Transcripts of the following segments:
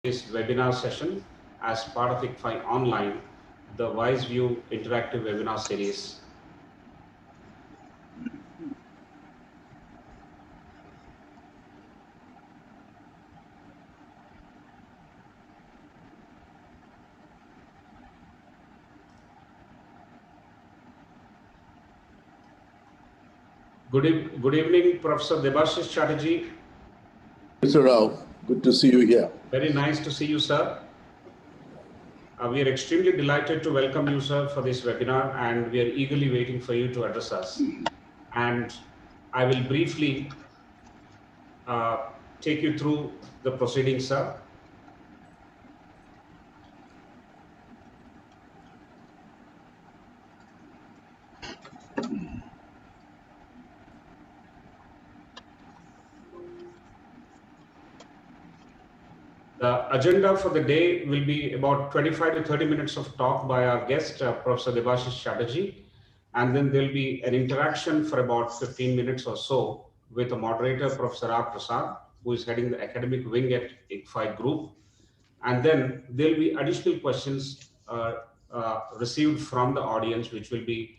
this webinar session as part of ICFI Online, the WiseView interactive webinar series. Good evening, Professor Debashish Chatterjee. Mr. Rao, good to see you here. Very nice to see you, sir. We are extremely delighted to welcome you, sir, for this webinar, and we are eagerly waiting for you to address us. And I will briefly take you through the proceedings, sir. The agenda for the day will be about 25 to 30 minutes of talk by our guest, Professor Debashish Chatterjee, and then there'll be an interaction for about 15 minutes or so with a moderator, Professor R. Prasad, who is heading the academic wing at ICFI Group. And then there'll be additional questions received from the audience, which will be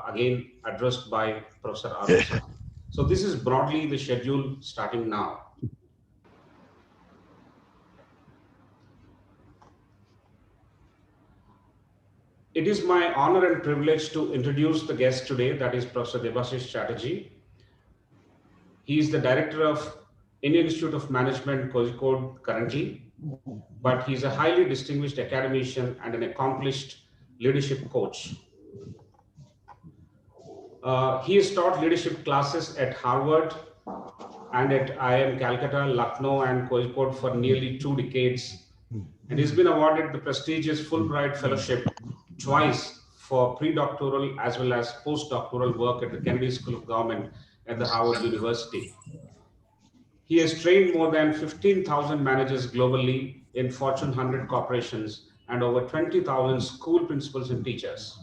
again addressed by Professor R. Prasad. So this is broadly the schedule starting now. It is my honor and privilege to introduce the guest today, that is Professor Debashish Chatterjee. He is the director of Indian Institute of Management, Kozhikode currently, but he's a highly distinguished academician and an accomplished leadership coach. He has taught leadership classes at Harvard and at IIM Calcutta, Lucknow, and Kozhikode for nearly 2 decades. And he's been awarded the prestigious Fulbright Fellowship twice for pre-doctoral as well as post-doctoral work at the Kennedy School of Government at the Harvard University. He has trained more than 15,000 managers globally in Fortune 100 corporations and over 20,000 school principals and teachers.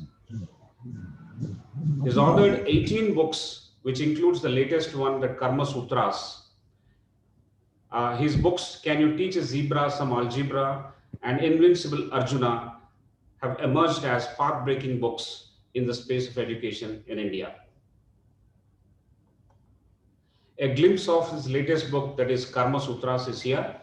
He's authored 18 books, which includes the latest one, the Karma Sutras. His books, Can You Teach a Zebra Some Algebra and Invincible Arjuna, have emerged as path-breaking books in the space of education in India. A glimpse of his latest book, that is Karma Sutras, is here,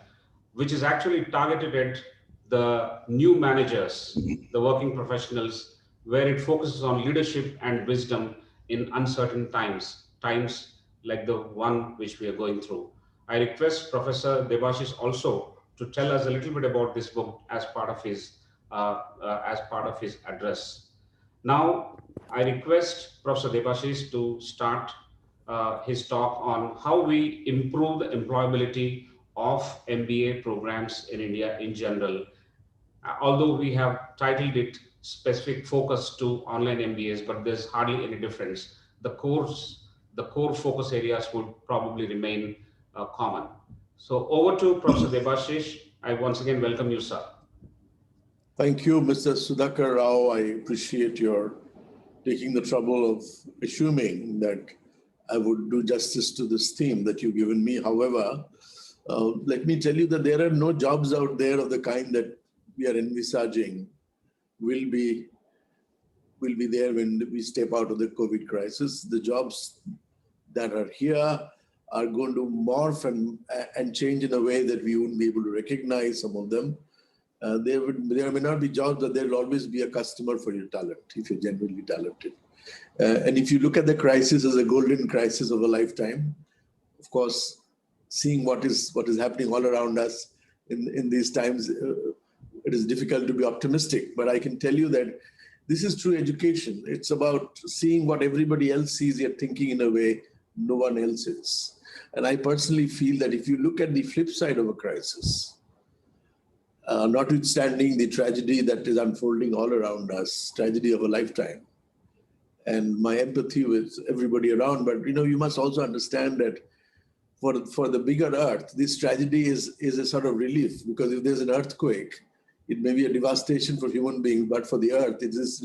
which is actually targeted at the new managers, the working professionals, where it focuses on leadership and wisdom in uncertain times like the one which we are going through. I request Professor Debashish also to tell us a little bit about this book as part of his address. Now, I request Professor Debashish to start his talk on how we improve the employability of MBA programs in India in general. Although we have titled it specific focus to online MBAs, but there's hardly any difference. The core focus areas would probably remain common. So over to Professor Debashish. I once again welcome you, sir. Thank you, Mr. Sudhakar Rao. I appreciate your taking the trouble of assuming that I would do justice to this theme that you've given me. However, let me tell you that there are no jobs out there of the kind that we are envisaging will be there when we step out of the COVID crisis. The jobs that are here are going to morph and change in a way that we wouldn't be able to recognize some of them. There may not be jobs, but there will always be a customer for your talent if you're genuinely talented. And if you look at the crisis as a golden crisis of a lifetime, of course, seeing what is happening all around us in these times, it is difficult to be optimistic. But I can tell you that this is true education. It's about seeing what everybody else sees, yet thinking in a way no one else is. And I personally feel that if you look at the flip side of a crisis, notwithstanding the tragedy that is unfolding all around us, tragedy of a lifetime, and my empathy with everybody around, but you must also understand that for the bigger earth, this tragedy is a sort of relief, because if there's an earthquake, it may be a devastation for human beings, but for the earth, it is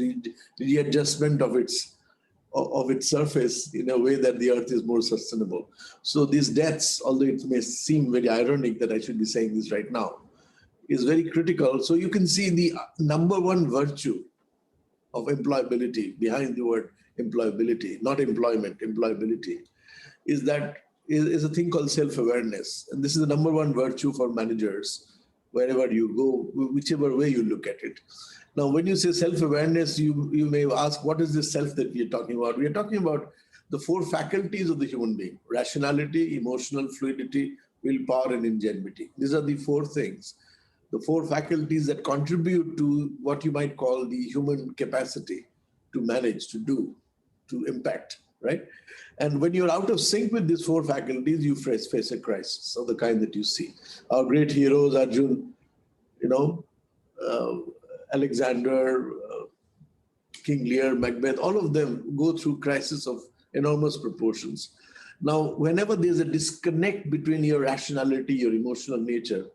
readjustment of its surface in a way that the earth is more sustainable. So these deaths, although it may seem very ironic that I should be saying this right now, is very critical. So you can see the number one virtue of employability behind the word employability, not employment, employability, is that is a thing called self-awareness. And this is the number one virtue for managers, wherever you go, whichever way you look at it. Now, when you say self-awareness, you may ask, what is this self that we are talking about? We are talking about the four faculties of the human being: rationality, emotional fluidity, willpower, and ingenuity. These are the four things, the four faculties that contribute to what you might call the human capacity to manage, to do, to impact, right? And when you're out of sync with these four faculties, you face a crisis of the kind that you see. Our great heroes, Arjun, Alexander, King Lear, Macbeth, all of them go through crisis of enormous proportions. Now, whenever there's a disconnect between your rationality, your emotional nature,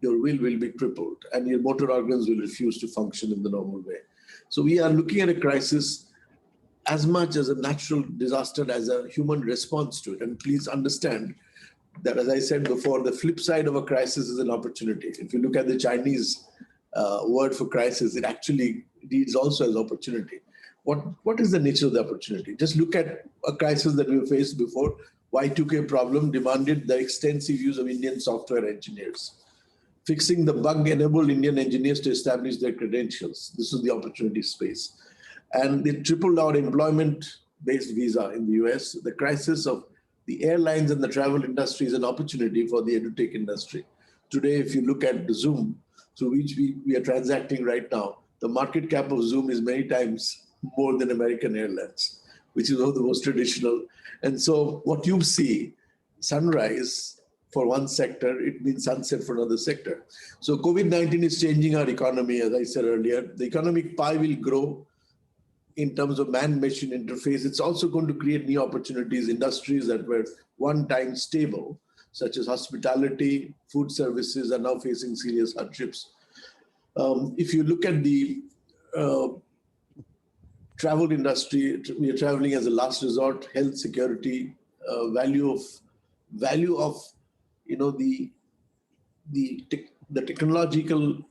your will be crippled and your motor organs will refuse to function in the normal way. So we are looking at a crisis as much as a natural disaster as a human response to it. And please understand that, as I said before, the flip side of a crisis is an opportunity. If you look at the Chinese word for crisis, it actually reads also as opportunity. What is the nature of the opportunity? Just look at a crisis that we faced before. Y2K problem demanded the extensive use of Indian software engineers. Fixing the bug enabled Indian engineers to establish their credentials. This is the opportunity space. And they tripled our employment-based visa in the US. The crisis of the airlines and the travel industry is an opportunity for the edutech industry. Today, if you look at Zoom, through which we are transacting right now, the market cap of Zoom is many times more than American Airlines, which is one of the most traditional. And so what you see, sunrise for one sector, it means sunset for another sector. So COVID-19 is changing our economy, as I said earlier. The economic pie will grow in terms of man-machine interface. It's also going to create new opportunities. Industries that were one time stable, such as hospitality, food services, are now facing serious hardships. If you look at the travel industry, we are traveling as a last resort, health, security, value of the technological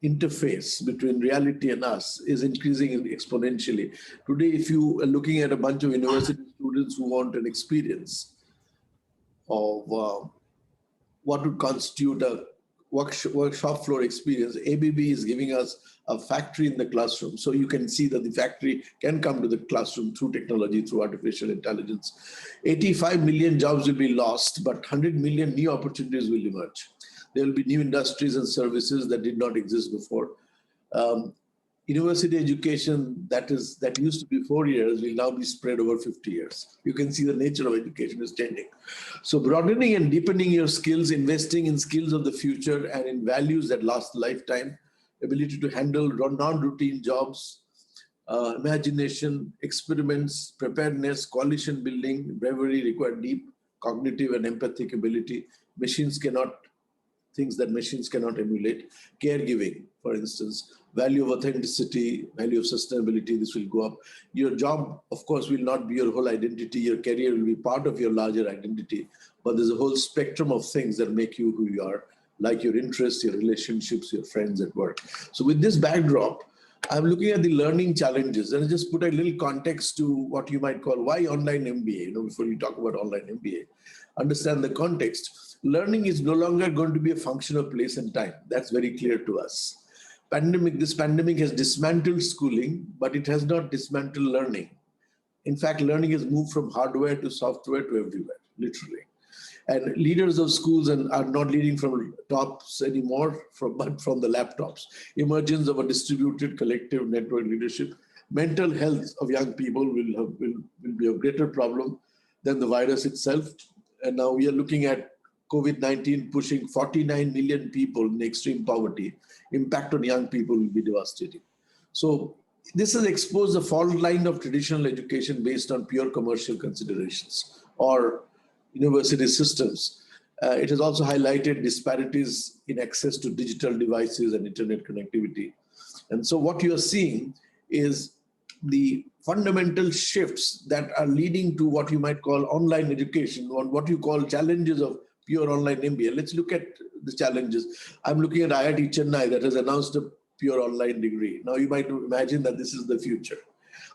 interface between reality and us is increasing exponentially. Today, if you are looking at a bunch of university students who want an experience of what would constitute a workshop floor experience, ABB is giving us a factory in the classroom. So you can see that the factory can come to the classroom through technology, through artificial intelligence. 85 million jobs will be lost, but 100 million new opportunities will emerge. There will be new industries and services that did not exist before. University education that used to be 4 years will now be spread over 50 years. You can see the nature of education is changing. So broadening and deepening your skills, investing in skills of the future and in values that last a lifetime, ability to handle non-routine jobs, imagination, experiments, preparedness, coalition building, bravery require deep cognitive and empathic ability. Things that machines cannot emulate. Caregiving, for instance, value of authenticity, value of sustainability, this will go up. Your job, of course, will not be your whole identity. Your career will be part of your larger identity, but there's a whole spectrum of things that make you who you are, like your interests, your relationships, your friends at work. So with this backdrop, I'm looking at the learning challenges, and I just put a little context to what you might call why online MBA, before you talk about online MBA. Understand the context. Learning is no longer going to be a function of place and time. That's very clear to us. This pandemic has dismantled schooling, but it has not dismantled learning. In fact, learning has moved from hardware to software to everywhere, literally. And leaders of schools are not leading from tops anymore, but from the laptops. Emergence of a distributed collective network leadership. Mental health of young people will be a greater problem than the virus itself. And now we are looking at COVID-19 pushing 49 million people in extreme poverty. Impact on young people will be devastating. So this has exposed the fault line of traditional education based on pure commercial considerations or university systems. It has also highlighted disparities in access to digital devices and internet connectivity. And so what you are seeing is the fundamental shifts that are leading to what you might call online education, or what you call challenges of pure online MBA. Let's look at the challenges. I'm looking at IIT Chennai that has announced a pure online degree. Now you might imagine that this is the future.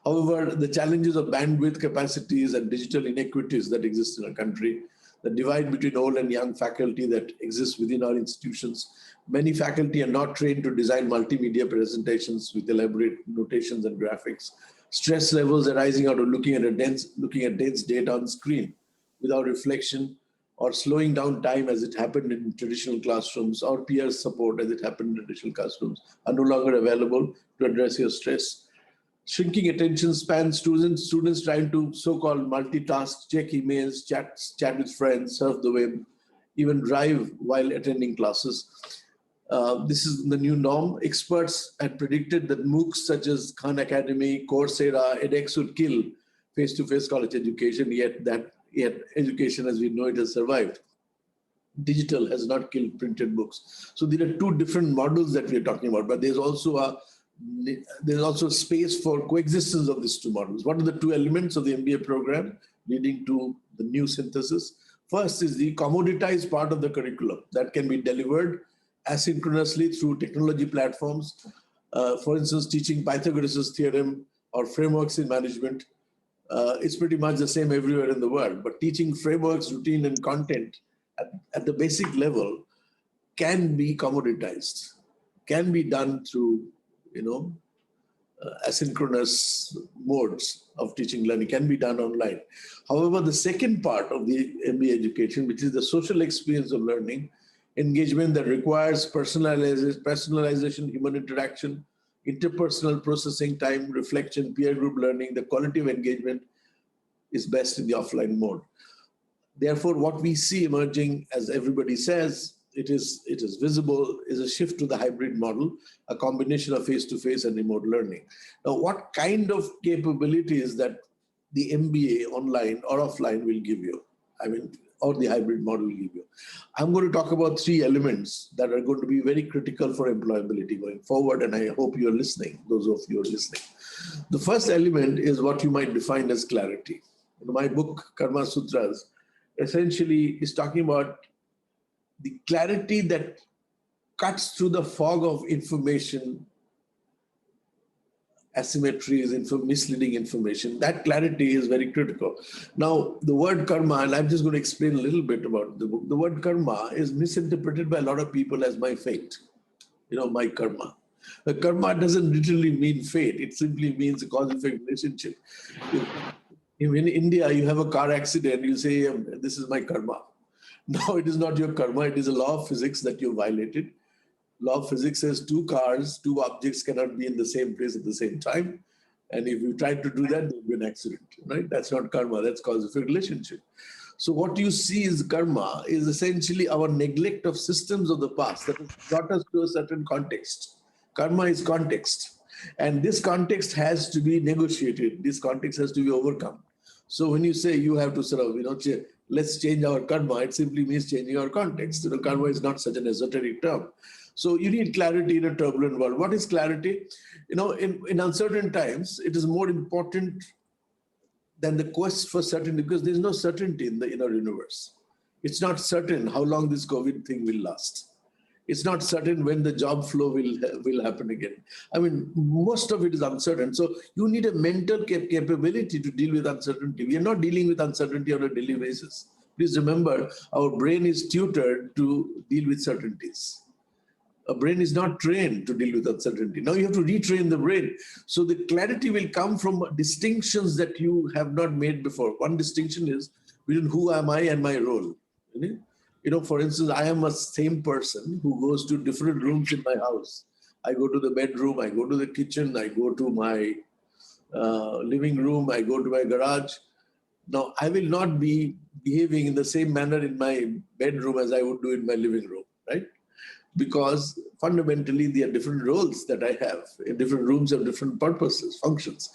However, the challenges of bandwidth capacities and digital inequities that exist in our country, the divide between old and young faculty that exists within our institutions. Many faculty are not trained to design multimedia presentations with elaborate notations and graphics. Stress levels arising out of looking at dense data on screen without reflection, or slowing down time as it happened in traditional classrooms, or peer support as it happened in traditional classrooms, are no longer available to address your stress. Shrinking attention span, students trying to so-called multitask, check emails, chat with friends, surf the web, even drive while attending classes. This is the new norm. Experts had predicted that MOOCs such as Khan Academy, Coursera, edX would kill face-to-face college education, yet education as we know it has survived. Digital has not killed printed books. So there are two different models that we're talking about, but there's also space for coexistence of these two models. What are the two elements of the MBA program leading to the new synthesis? First is the commoditized part of the curriculum that can be delivered asynchronously through technology platforms. For instance, teaching Pythagoras' theorem or frameworks in management. It's pretty much the same everywhere in the world, but teaching frameworks, routine, and content at the basic level can be commoditized, can be done through asynchronous modes of teaching learning, can be done online. However, the second part of the MBA education, which is the social experience of learning, engagement that requires personalization, human interaction, interpersonal processing time, reflection, peer group learning, the quality of engagement is best in the offline mode. Therefore, what we see emerging, as everybody says, it is visible, is a shift to the hybrid model, a combination of face-to-face and remote learning. Now, what kind of capabilities that the MBA online or offline will give you? Or the hybrid model will give you. I'm going to talk about three elements that are going to be very critical for employability going forward, and I hope you're listening, those of you are listening. The first element is what you might define as clarity. My book, Karma Sutras, essentially is talking about the clarity that cuts through the fog of information, asymmetries, misleading information. That clarity is very critical. Now, the word karma, and I'm just going to explain a little bit about the book. The word karma is misinterpreted by a lot of people as my fate, my karma. The karma doesn't literally mean fate. It simply means a cause-effect relationship. If in India, you have a car accident, you say, this is my karma. No, it is not your karma. It is a law of physics that you violated. Law of physics says two objects cannot be in the same place at the same time. And if you try to do that, there will be an accident, right? That's not karma, that's cause-effect relationship. So what you see is karma is essentially our neglect of systems of the past that has brought us to a certain context. Karma is context. And this context has to be negotiated. This context has to be overcome. So when you say you have to sort of, let's change our karma, it simply means changing our context. Karma is not such an esoteric term. So you need clarity in a turbulent world. What is clarity? In uncertain times, it is more important than the quest for certainty, because there's no certainty in the inner universe. It's not certain how long this COVID thing will last. It's not certain when the job flow will happen again. Most of it is uncertain. So you need a mental capability to deal with uncertainty. We are not dealing with uncertainty on a daily basis. Please remember, our brain is tutored to deal with certainties. A brain is not trained to deal with uncertainty. Now you have to retrain the brain. So the clarity will come from distinctions that you have not made before. One distinction is between who am I and my role. For instance, I am a same person who goes to different rooms in my house. I go to the bedroom, I go to the kitchen, I go to my living room, I go to my garage. Now, I will not be behaving in the same manner in my bedroom as I would do in my living room, right? Because fundamentally, there are different roles that I have. Different rooms have different purposes, functions.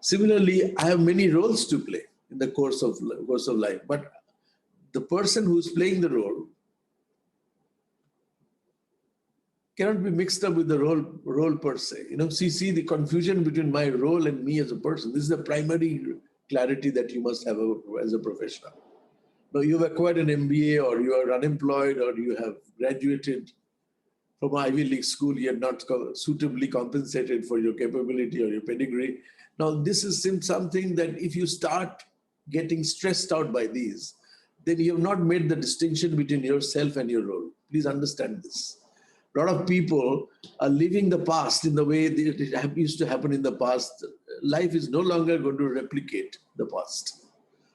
Similarly, I have many roles to play in the course of life. But the person who's playing the role cannot be mixed up with the role per se. See the confusion between my role and me as a person. This is the primary clarity that you must have as a professional. Now you've acquired an MBA, or you are unemployed, or you have graduated from Ivy League school, you're not suitably compensated for your capability or your pedigree. Now, this is something that if you start getting stressed out by these, then you have not made the distinction between yourself and your role. Please understand this. A lot of people are living the past in the way that it used to happen in the past. Life is no longer going to replicate the past.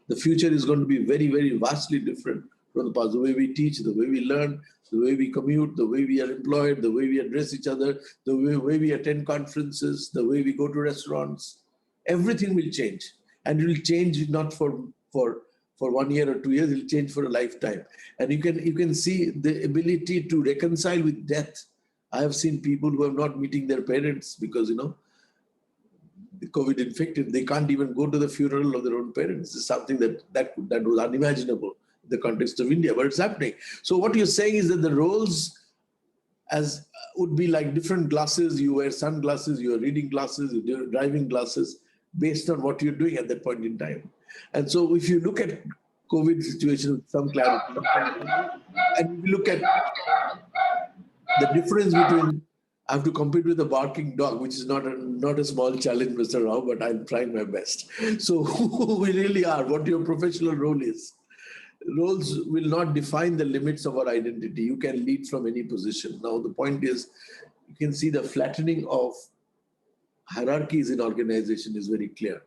The future is going to be very, very vastly different from the past. The way we teach, the way we learn, the way we commute, the way we are employed, the way we address each other, the way we attend conferences, the way we go to restaurants, everything will change. And it will change not for 1 year or 2 years, it will change for a lifetime. And you can see the ability to reconcile with death. I have seen people who are not meeting their parents because, the COVID infected, they can't even go to the funeral of their own parents. It's something that was unimaginable in the context of India, but it's happening. So what you're saying is that the roles would be like different glasses. You wear sunglasses, you are reading glasses, you're driving glasses based on what you're doing at that point in time. And so if you look at COVID situation with some clarity, and if you look at the difference between, I have to compete with a barking dog, which is not a small challenge, Mr. Rao, but I'm trying my best. So who we really are, what your professional role is. Roles will not define the limits of our identity. You can lead from any position. Now, the point is, you can see the flattening of hierarchies in organization is very clear.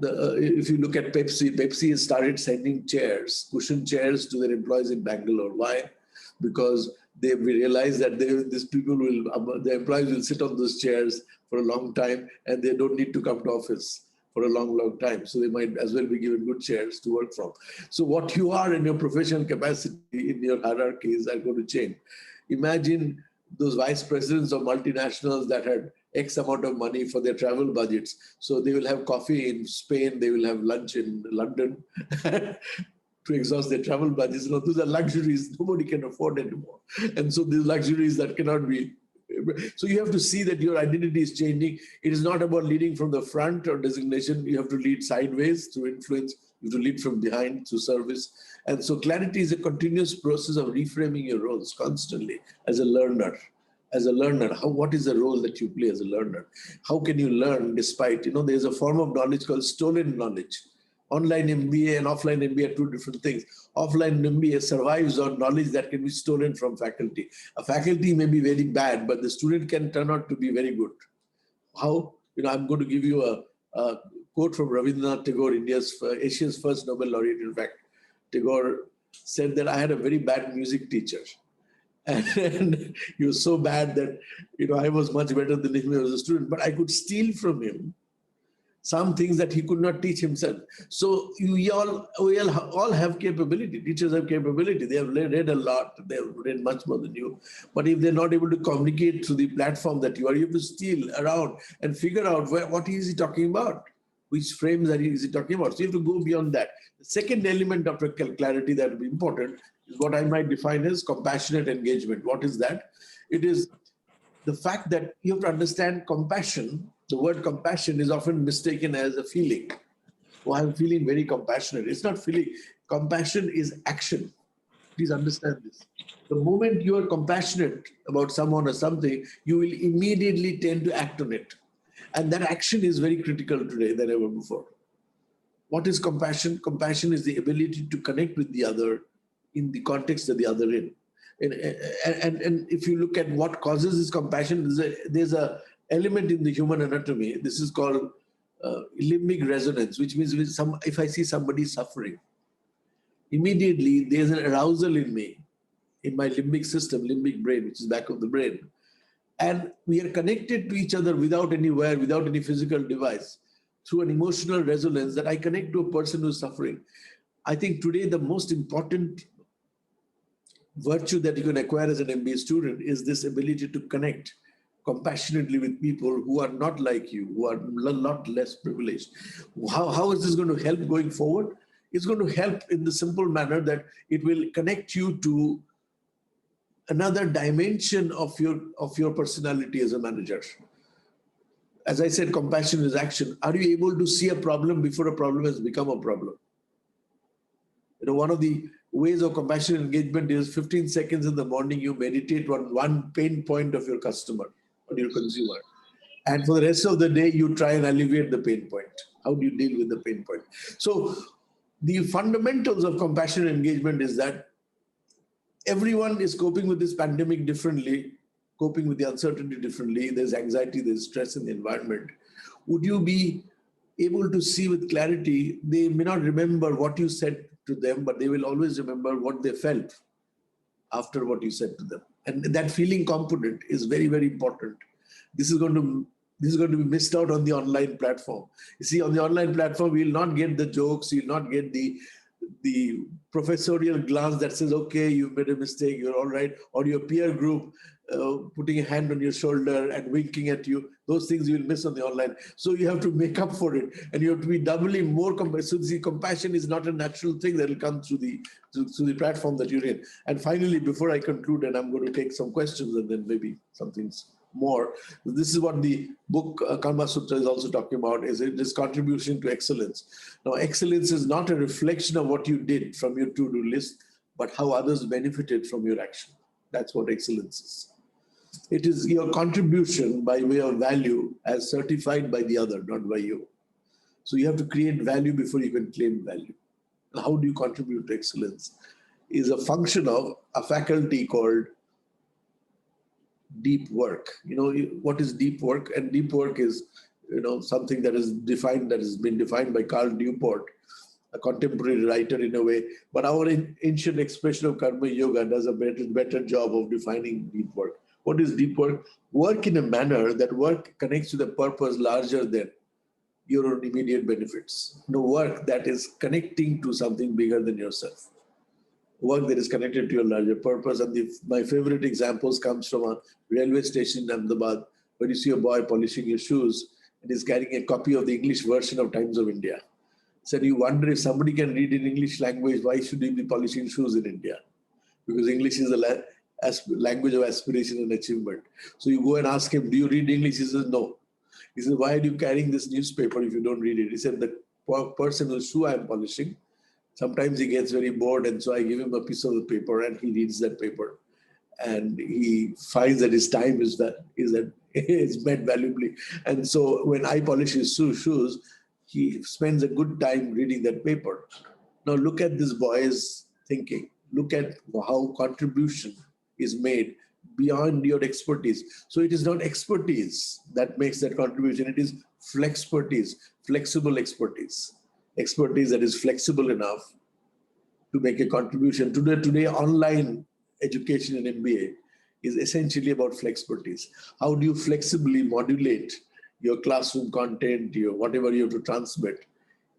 If you look at Pepsi has started sending chairs, cushion chairs to their employees in Bangalore. Why? Because we realize that the employees will sit on those chairs for a long time and they don't need to come to office for a long, long time. So they might as well be given good chairs to work from. So what you are in your professional capacity in your hierarchies are going to change. Imagine those vice presidents of multinationals that had X amount of money for their travel budgets. So they will have coffee in Spain, they will have lunch in London to exhaust their travel budgets. Those are luxuries nobody can afford anymore. And so these luxuries that cannot be. So you have to see that your identity is changing. It is not about leading from the front or designation. You have to lead sideways through influence. You have to lead from behind through service. And so clarity is a continuous process of reframing your roles constantly as a learner. As a learner, what is the role that you play as a learner? How can you learn despite, there's a form of knowledge called stolen knowledge. Online MBA and offline MBA are two different things. Offline MBA survives on knowledge that can be stolen from faculty. A faculty may be very bad, but the student can turn out to be very good. How? I'm going to give you a quote from Rabindranath Tagore, Asia's first Nobel laureate. In fact, Tagore said that I had a very bad music teacher. And he was so bad that, I was much better than him as a student, but I could steal from him some things that he could not teach himself. So we all have capability. Teachers have capability. They have read a lot. They have read much more than you. But if they're not able to communicate through the platform that you have to steal around and figure out what is he talking about? Which frames is he talking about? So you have to go beyond that. The second element of clarity that will be important is what I might define as compassionate engagement. What is that? It is the fact that you have to understand compassion. The word compassion is often mistaken as a feeling. Oh, I'm feeling very compassionate. It's not feeling. Compassion is action. Please understand this. The moment you are compassionate about someone or something, you will immediately tend to act on it. And that action is very critical today than ever before. What is compassion? Compassion is the ability to connect with the other in the context that the other in. And if you look at what causes this compassion, there's a element in the human anatomy. This is called limbic resonance, which means if I see somebody suffering, immediately there's an arousal in me, in my limbic system, limbic brain, which is back of the brain. And we are connected to each other without any physical device, through an emotional resonance that I connect to a person who's suffering. I think today the most important virtue that you can acquire as an MBA student is this ability to connect compassionately with people who are not like you, who are a lot less privileged. How is this going to help going forward? It's going to help in the simple manner that it will connect you to another dimension of your personality as a manager. As I said, compassion is action. Are you able to see a problem before a problem has become a problem? One of the ways of compassionate engagement is 15 seconds in the morning, you meditate on one pain point of your customer or your consumer. And for the rest of the day, you try and alleviate the pain point. How do you deal with the pain point? So the fundamentals of compassionate engagement is that everyone is coping with this pandemic differently, coping with the uncertainty differently. There's anxiety, there's stress in the environment. Would you be able to see with clarity? They may not remember what you said to them, but they will always remember what they felt after what you said to them. And that feeling component is very, very important. This is going to be missed out on the online platform. You see, on the online platform, you'll not get the jokes, you'll not get the professorial glance that says, okay, you made a mistake, you're all right, or your peer group putting a hand on your shoulder and winking at you. Those things you will miss on the online. So you have to make up for it, and you have to be doubly more compassionate. So compassion is not a natural thing that will come through the platform that you're in. And finally, before I conclude, and I'm going to take some questions and then maybe something more. This is what the book Karma Sutra is also talking about, is it is contribution to excellence. Now, excellence is not a reflection of what you did from your to-do list, but how others benefited from your action. That's what excellence is. It is your contribution by way of value as certified by the other, not by you. So you have to create value before you can claim value. And how do you contribute to excellence? Is a function of a faculty called deep work. What is deep work? And deep work is, something that has been defined by Carl Newport, a contemporary writer in a way. But our ancient expression of Karma Yoga does a better job of defining deep work. What is deep work? Work in a manner that work connects to the purpose larger than your own immediate benefits. Work that is connecting to something bigger than yourself. Work that is connected to your larger purpose. And my favorite examples comes from a railway station in Ahmedabad, where you see a boy polishing his shoes and he's carrying a copy of the English version of Times of India. So you wonder, if somebody can read in English language, why should he be polishing shoes in India? Because English is a language of aspiration and achievement. So you go and ask him, do you read English? He says, no. He says, why are you carrying this newspaper if you don't read it? He said, the person whose shoe I'm polishing, sometimes he gets very bored, and so I give him a piece of the paper and he reads that paper. And he finds that his time is spent valuably. And so when I polish his shoes, he spends a good time reading that paper. Now look at this boy's thinking. Look at how contribution is made beyond your expertise. So it is not expertise that makes that contribution. It is flexpertise, flexible expertise. Expertise that is flexible enough to make a contribution. Today, online education in MBA is essentially about flexpertise. How do you flexibly modulate your classroom content, your whatever you have to transmit,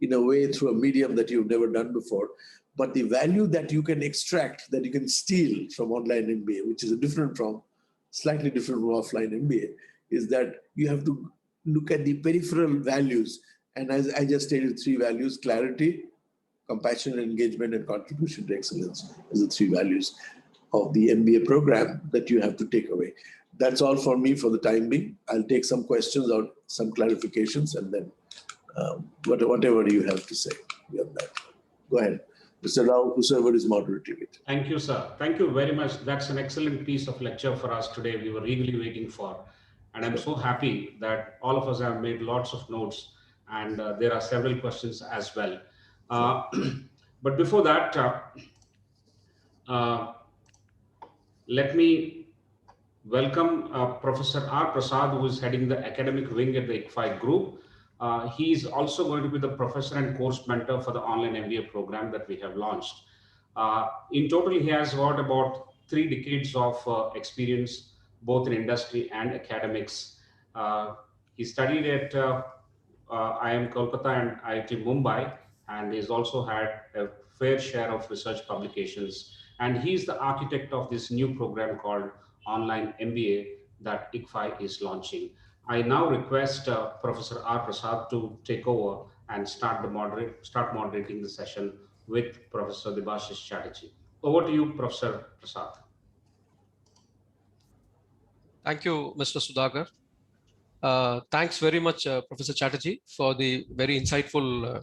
in a way through a medium that you've never done before? But the value that you can extract, that you can steal from online MBA, which is slightly different from offline MBA, is that you have to look at the peripheral values. And as I just stated, 3 values: clarity, compassion, engagement, and contribution to excellence is the 3 values of the MBA program that you have to take away. That's all for me for the time being. I'll take some questions or some clarifications, and then whatever you have to say beyond that. Go ahead, Mr. Rao, whosoever is moderating it. Thank you, sir. Thank you very much. That's an excellent piece of lecture for us today. We were eagerly waiting for. And I'm so happy that all of us have made lots of notes, and there are several questions as well. But before that, let me welcome Professor R. Prasad, who is heading the academic wing at the ICFI group. He is also going to be the professor and course mentor for the online MBA program that we have launched. In total, he has got about 3 decades of experience, both in industry and academics. He studied at IIM Kolkata and IIT Mumbai, and he's also had a fair share of research publications. And he's the architect of this new program called Online MBA that ICFI is launching. I now request Professor R. Prasad to take over and start moderating the session with Professor Debashish Chatterjee. Over to you, Professor Prasad. Thank you, Mr. Sudhakar. Thanks very much, Professor Chatterjee, for the very insightful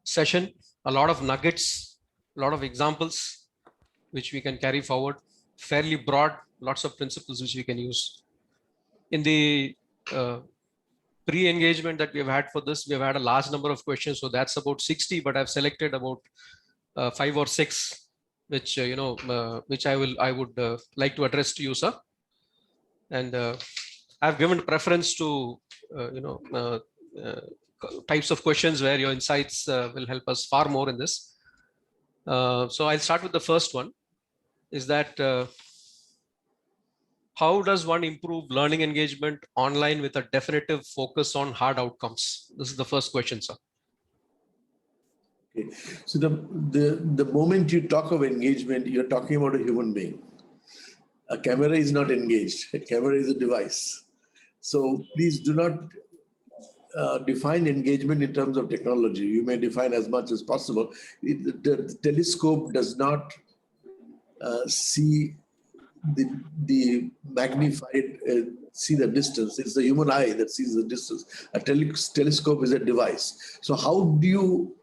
session. A lot of nuggets a lot of examples which we can carry forward, fairly broad, lots of principles which we can use. In the pre-engagement that we've had for this, we've had a large number of questions. So that's about 60, but I've selected about 5 or 6, which, which I would like to address to you, sir. And I've given preference to, types of questions where your insights will help us far more in this. So I'll start with the first one, is that how does one improve learning engagement online with a definitive focus on hard outcomes? This is the first question, sir. Okay. So the moment you talk of engagement, you're talking about a human being. A camera is not engaged. A camera is a device. So please do not define engagement in terms of technology. You may define as much as possible. The telescope does not see the magnified, see the distance. It's the human eye that sees the distance. A telescope is a device. So how do you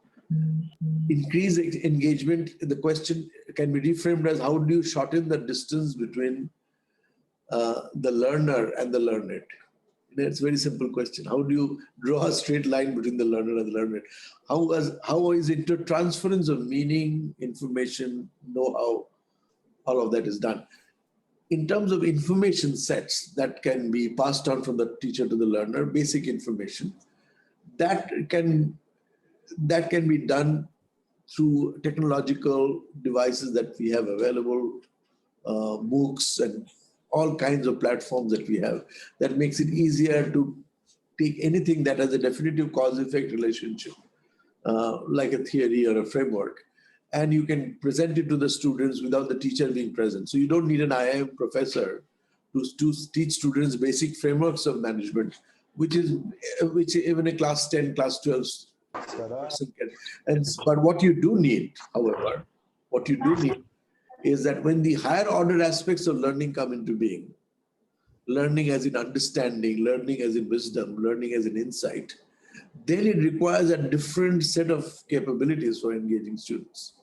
increase engagement? The question can be reframed as, how do you shorten the distance between the learner and the learned? It's a very simple question. How do you draw a straight line between the learner and the learned? How is intertransference of meaning, information, know-how, all of that is done? In terms of information sets that can be passed on from the teacher to the learner, basic information, that can be done through technological devices that we have available, MOOCs and all kinds of platforms that we have, that makes it easier to take anything that has a definitive cause-effect relationship, like a theory or a framework, and you can present it to the students without the teacher being present. So you don't need an IIM professor to teach students basic frameworks of management, which even a class 10, class 12 person can. But what you do need, however, is that when the higher order aspects of learning come into being, learning as in understanding, learning as in wisdom, learning as in insight, then it requires a different set of capabilities for engaging students.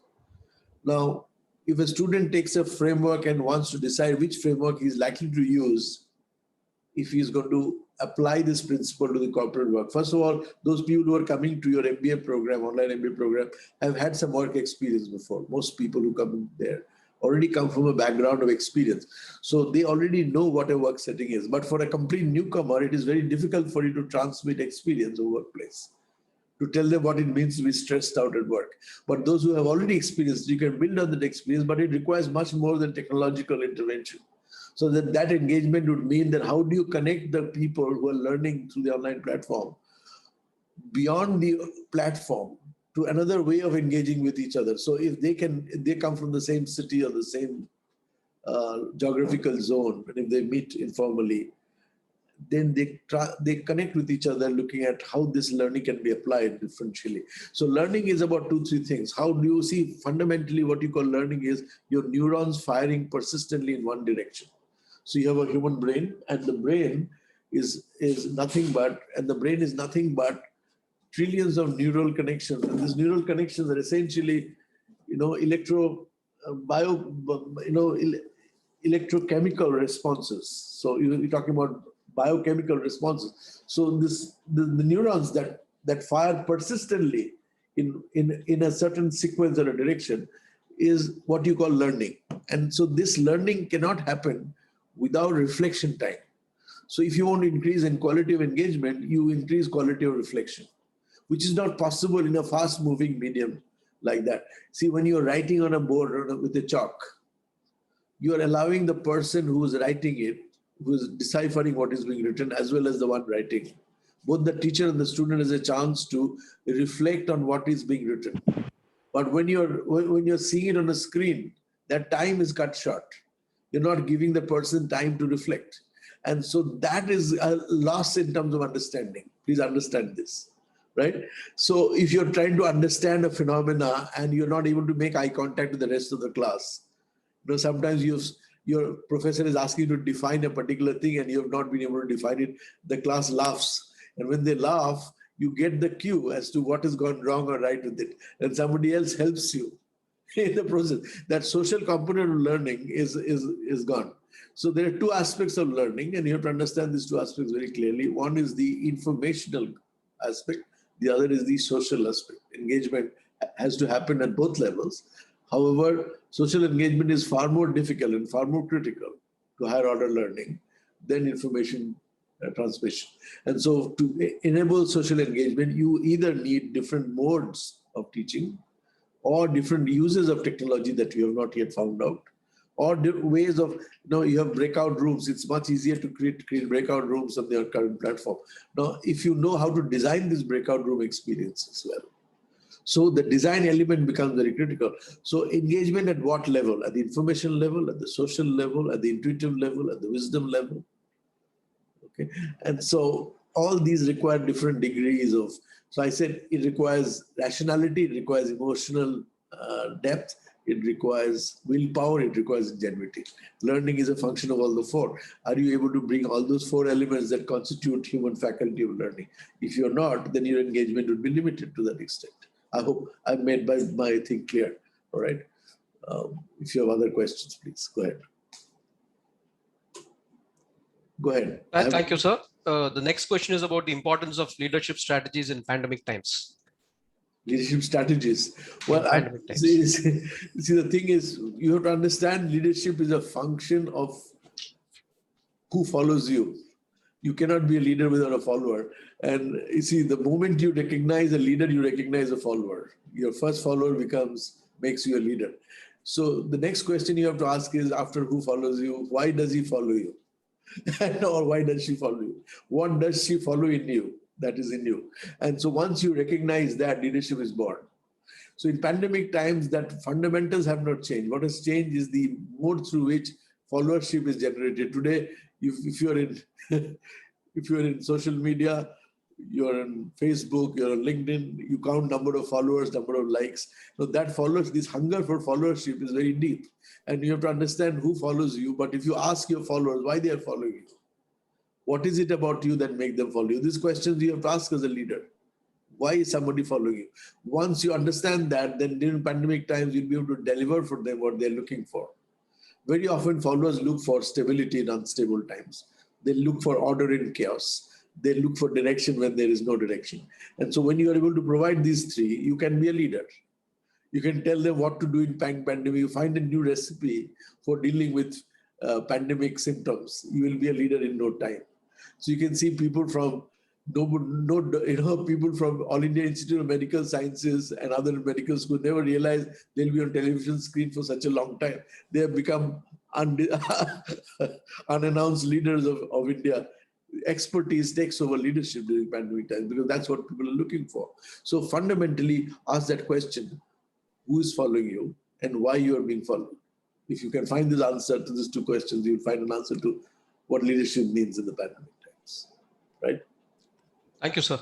Now, if a student takes a framework and wants to decide which framework he's likely to use, if he's going to apply this principle to the corporate work, first of all, those people who are coming to your MBA program, online MBA program, have had some work experience before. Most people who come in there already come from a background of experience. So they already know what a work setting is. But for a complete newcomer, it is very difficult for you to transmit experience of workplace, to tell them what it means to be stressed out at work. But those who have already experienced, you can build on that experience, but it requires much more than technological intervention. So that engagement would mean that how do you connect the people who are learning through the online platform beyond the platform to another way of engaging with each other. So if they come from the same city or the same geographical zone, and if they meet informally, then they connect with each other, looking at how this learning can be applied differentially. So learning is about 2-3 things. How do you see fundamentally what you call learning is your neurons firing persistently in one direction. So you have a human brain, and the brain is nothing but trillions of neural connections. And these neural connections are essentially, electrochemical responses. So you're talking about biochemical responses. So the neurons that fire persistently in a certain sequence or a direction is what you call learning. And so this learning cannot happen without reflection time. So if you want to increase in quality of engagement, you increase quality of reflection, which is not possible in a fast moving medium like that. See, when you're writing on a board with a chalk, you are allowing the person who is writing it, who is deciphering what is being written, as well as the one writing. Both the teacher and the student has a chance to reflect on what is being written. But when you're seeing it on a screen, that time is cut short. You're not giving the person time to reflect. And so that is a loss in terms of understanding. Please understand this, right? So if you're trying to understand a phenomena and you're not able to make eye contact with the rest of the class, sometimes your professor is asking you to define a particular thing and you have not been able to define it. The class laughs. And when they laugh, you get the cue as to what has gone wrong or right with it. And somebody else helps you in the process. That social component of learning is gone. So there are two aspects of learning, and you have to understand these two aspects very clearly. One is the informational aspect, the other is the social aspect. Engagement has to happen at both levels. However, social engagement is far more difficult and far more critical to higher order learning than information transmission. And so to enable social engagement, you either need different modes of teaching or different uses of technology that you have not yet found out, or ways of, you have breakout rooms. It's much easier to create breakout rooms on their current platform. Now, if you know how to design this breakout room experience as well. So the design element becomes very critical. So engagement at what level? At the information level, at the social level, at the intuitive level, at the wisdom level. Okay, and so all these require different degrees of, so I said it requires rationality, it requires emotional depth, it requires willpower, it requires ingenuity. Learning is a function of all the four. Are you able to bring all those four elements that constitute human faculty of learning? If you're not, then your engagement would be limited to that extent. I hope I've made my thing clear. All right. If you have other questions, please go ahead. Go ahead. Thank you, sir. The next question is about the importance of leadership strategies in pandemic times. Leadership strategies. Well, see, the thing is, you have to understand leadership is a function of who follows you. You cannot be a leader without a follower. And you see, the moment you recognize a leader, you recognize a follower. Your first follower makes you a leader. So the next question you have to ask is, after who follows you, why does he follow you? Or why does she follow you? What does she follow in you that is in you? And so once you recognize that, leadership is born. So in pandemic times, that fundamentals have not changed. What has changed is the mode through which followership is generated. Today, if you're in social media, you're on Facebook, you're on LinkedIn, you count number of followers, number of likes. So that follows, this hunger for followership is very deep. And you have to understand who follows you. But if you ask your followers why they are following you, what is it about you that make them follow you? These questions you have to ask as a leader. Why is somebody following you? Once you understand that, then during pandemic times, you'll be able to deliver for them what they're looking for. Very often followers look for stability in unstable times. They look for order in chaos. They look for direction when there is no direction. And so when you are able to provide these three, you can be a leader. You can tell them what to do in pandemic. You find a new recipe for dealing with pandemic symptoms. You will be a leader in no time. So you can see people from people from All India Institute of Medical Sciences and other medical schools never realized they'll be on television screen for such a long time. They have become unannounced leaders of India. Expertise takes over leadership during pandemic times because that's what people are looking for. So fundamentally, ask that question: who is following you and why you are being followed? If you can find this answer to these two questions, you'll find an answer to what leadership means in the pandemic times, right? Thank you, sir.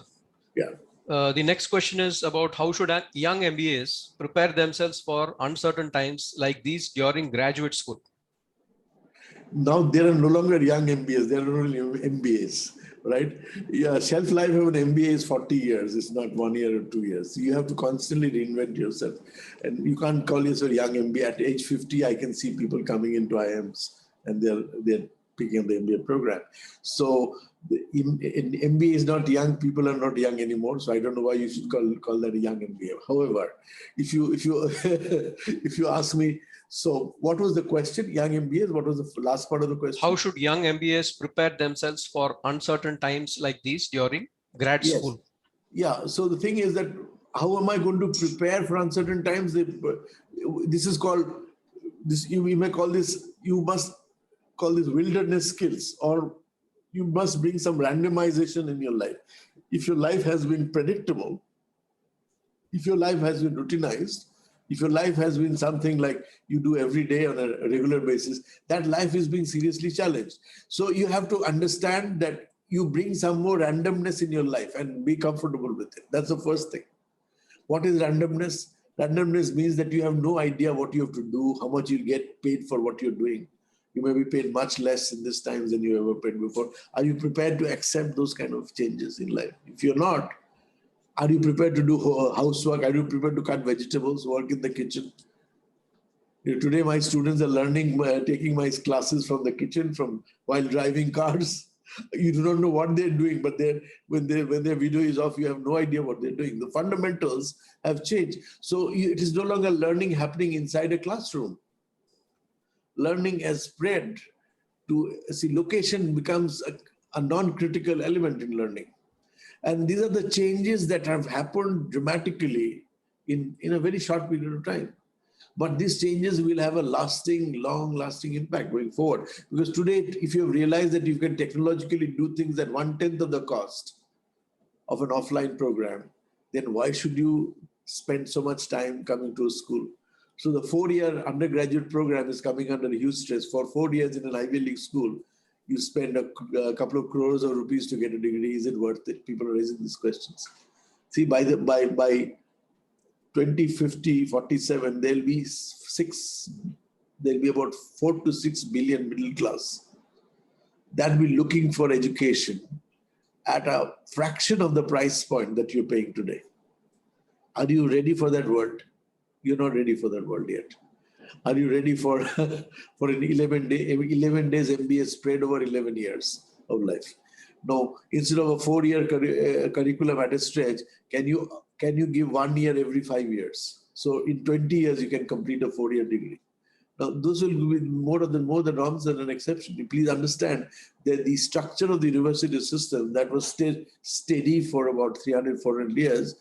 Yeah. The next question is about how should young MBAs prepare themselves for uncertain times like these during graduate school? Now there are no longer young MBAs, there are only MBAs, right? Yeah, shelf life of an MBA is 40 years. It's not 1 year or 2 years. You have to constantly reinvent yourself. And you can't call yourself a young MBA. At age 50, I can see people coming into IIMs and they're picking up the MBA program. So in MBA is not young, people are not young anymore. So I don't know why you should call that a young MBA. However, if you ask me, so what was the question? Young MBAs, what was the last part of the question? How should young MBAs prepare themselves for uncertain times like these during grad school? Yeah, so the thing is that how am I going to prepare for uncertain times? This is called, you may call this, you must call this wilderness skills, or you must bring some randomization in your life. If your life has been predictable, if your life has been routinized, if your life has been something like you do every day on a regular basis, that life is being seriously challenged. So you have to understand that you bring some more randomness in your life and be comfortable with it. That's the first thing. What is randomness? Randomness means that you have no idea what you have to do, how much you get paid for what you're doing. You may be paid much less in this times than you ever paid before. Are you prepared to accept those kind of changes in life? If you're not, are you prepared to do housework? Are you prepared to cut vegetables, work in the kitchen? Today, my students are learning, taking my classes from the kitchen, from while driving cars. You do not know what they're doing, but when their video is off, you have no idea what they're doing. The fundamentals have changed. So it is no longer learning happening inside a classroom. Learning has spread to, see, location becomes a non-critical element in learning. And these are the changes that have happened dramatically in a very short period of time. But these changes will have a lasting, long-lasting impact going forward. Because today, if you have realized that you can technologically do things at 1/10 of the cost of an offline program, then why should you spend so much time coming to a school? So the 4-year undergraduate program is coming under huge stress. For 4 years in an Ivy League school, you spend a couple of crores of rupees to get a degree. Is it worth it? People are raising these questions. See, by 2050, 47, there'll be about 4 to 6 billion middle class that will be looking for education at a fraction of the price point that you're paying today. Are you ready for that world? You're not ready for that world yet. Are you ready for an 11 days MBA spread over 11 years of life? No, instead of a 4-year curriculum at a stretch, can you give 1 year every 5 years? So in 20 years, you can complete a 4-year degree. Now, those will be more the norms than an exception. Please understand that the structure of the university system that was steady for about 300, 400 years,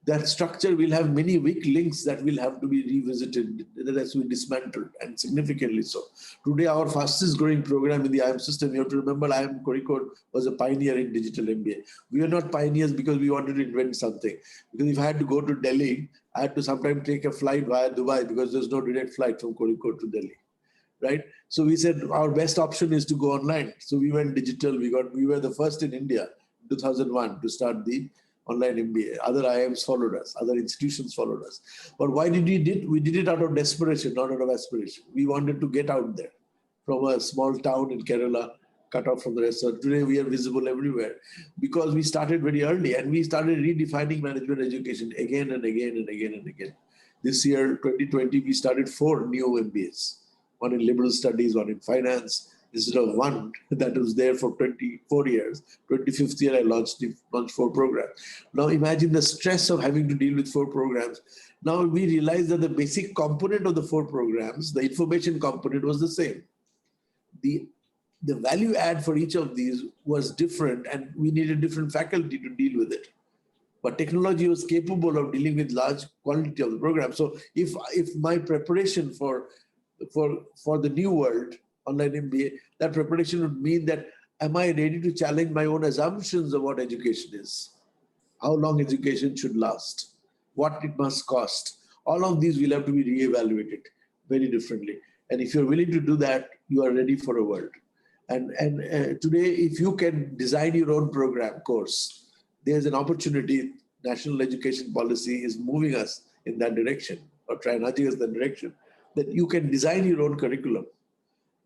that structure will have many weak links that will have to be revisited, that has to be dismantled, and significantly so. Today, our fastest growing program in the IIM system, you have to remember, IIM Kozhikode was a pioneer in digital MBA. We are not pioneers because we wanted to invent something. Because if I had to go to Delhi, I had to sometimes take a flight via Dubai because there's no direct flight from Kozhikode to Delhi, right? So we said our best option is to go online. So we went digital. We were the first in India, 2001, to start the online MBA. Other IIMs followed us, other institutions followed us. But why did we did it? We did it out of desperation, not out of aspiration. We wanted to get out there from a small town in Kerala, cut off from the rest. So today we are visible everywhere because we started very early and we started redefining management education again and again and again and again. This year, 2020, we started 4 new MBAs, one in liberal studies, one in finance, instead of one that was there for 24 years. 25th year, I launched 4 programs. Now imagine the stress of having to deal with 4 programs. Now we realize that the basic component of the 4 programs, the information component, was the same. The value add for each of these was different and we needed different faculty to deal with it. But technology was capable of dealing with large quantity of the program. So if my preparation for the new world, online MBA, that preparation would mean that, am I ready to challenge my own assumptions of what education is? How long education should last? What it must cost? All of these will have to be reevaluated very differently. And if you're willing to do that, you are ready for a world. And today, if you can design your own program course, there's an opportunity. National education policy is moving us in that direction, or trying nudging us in that direction, that you can design your own curriculum.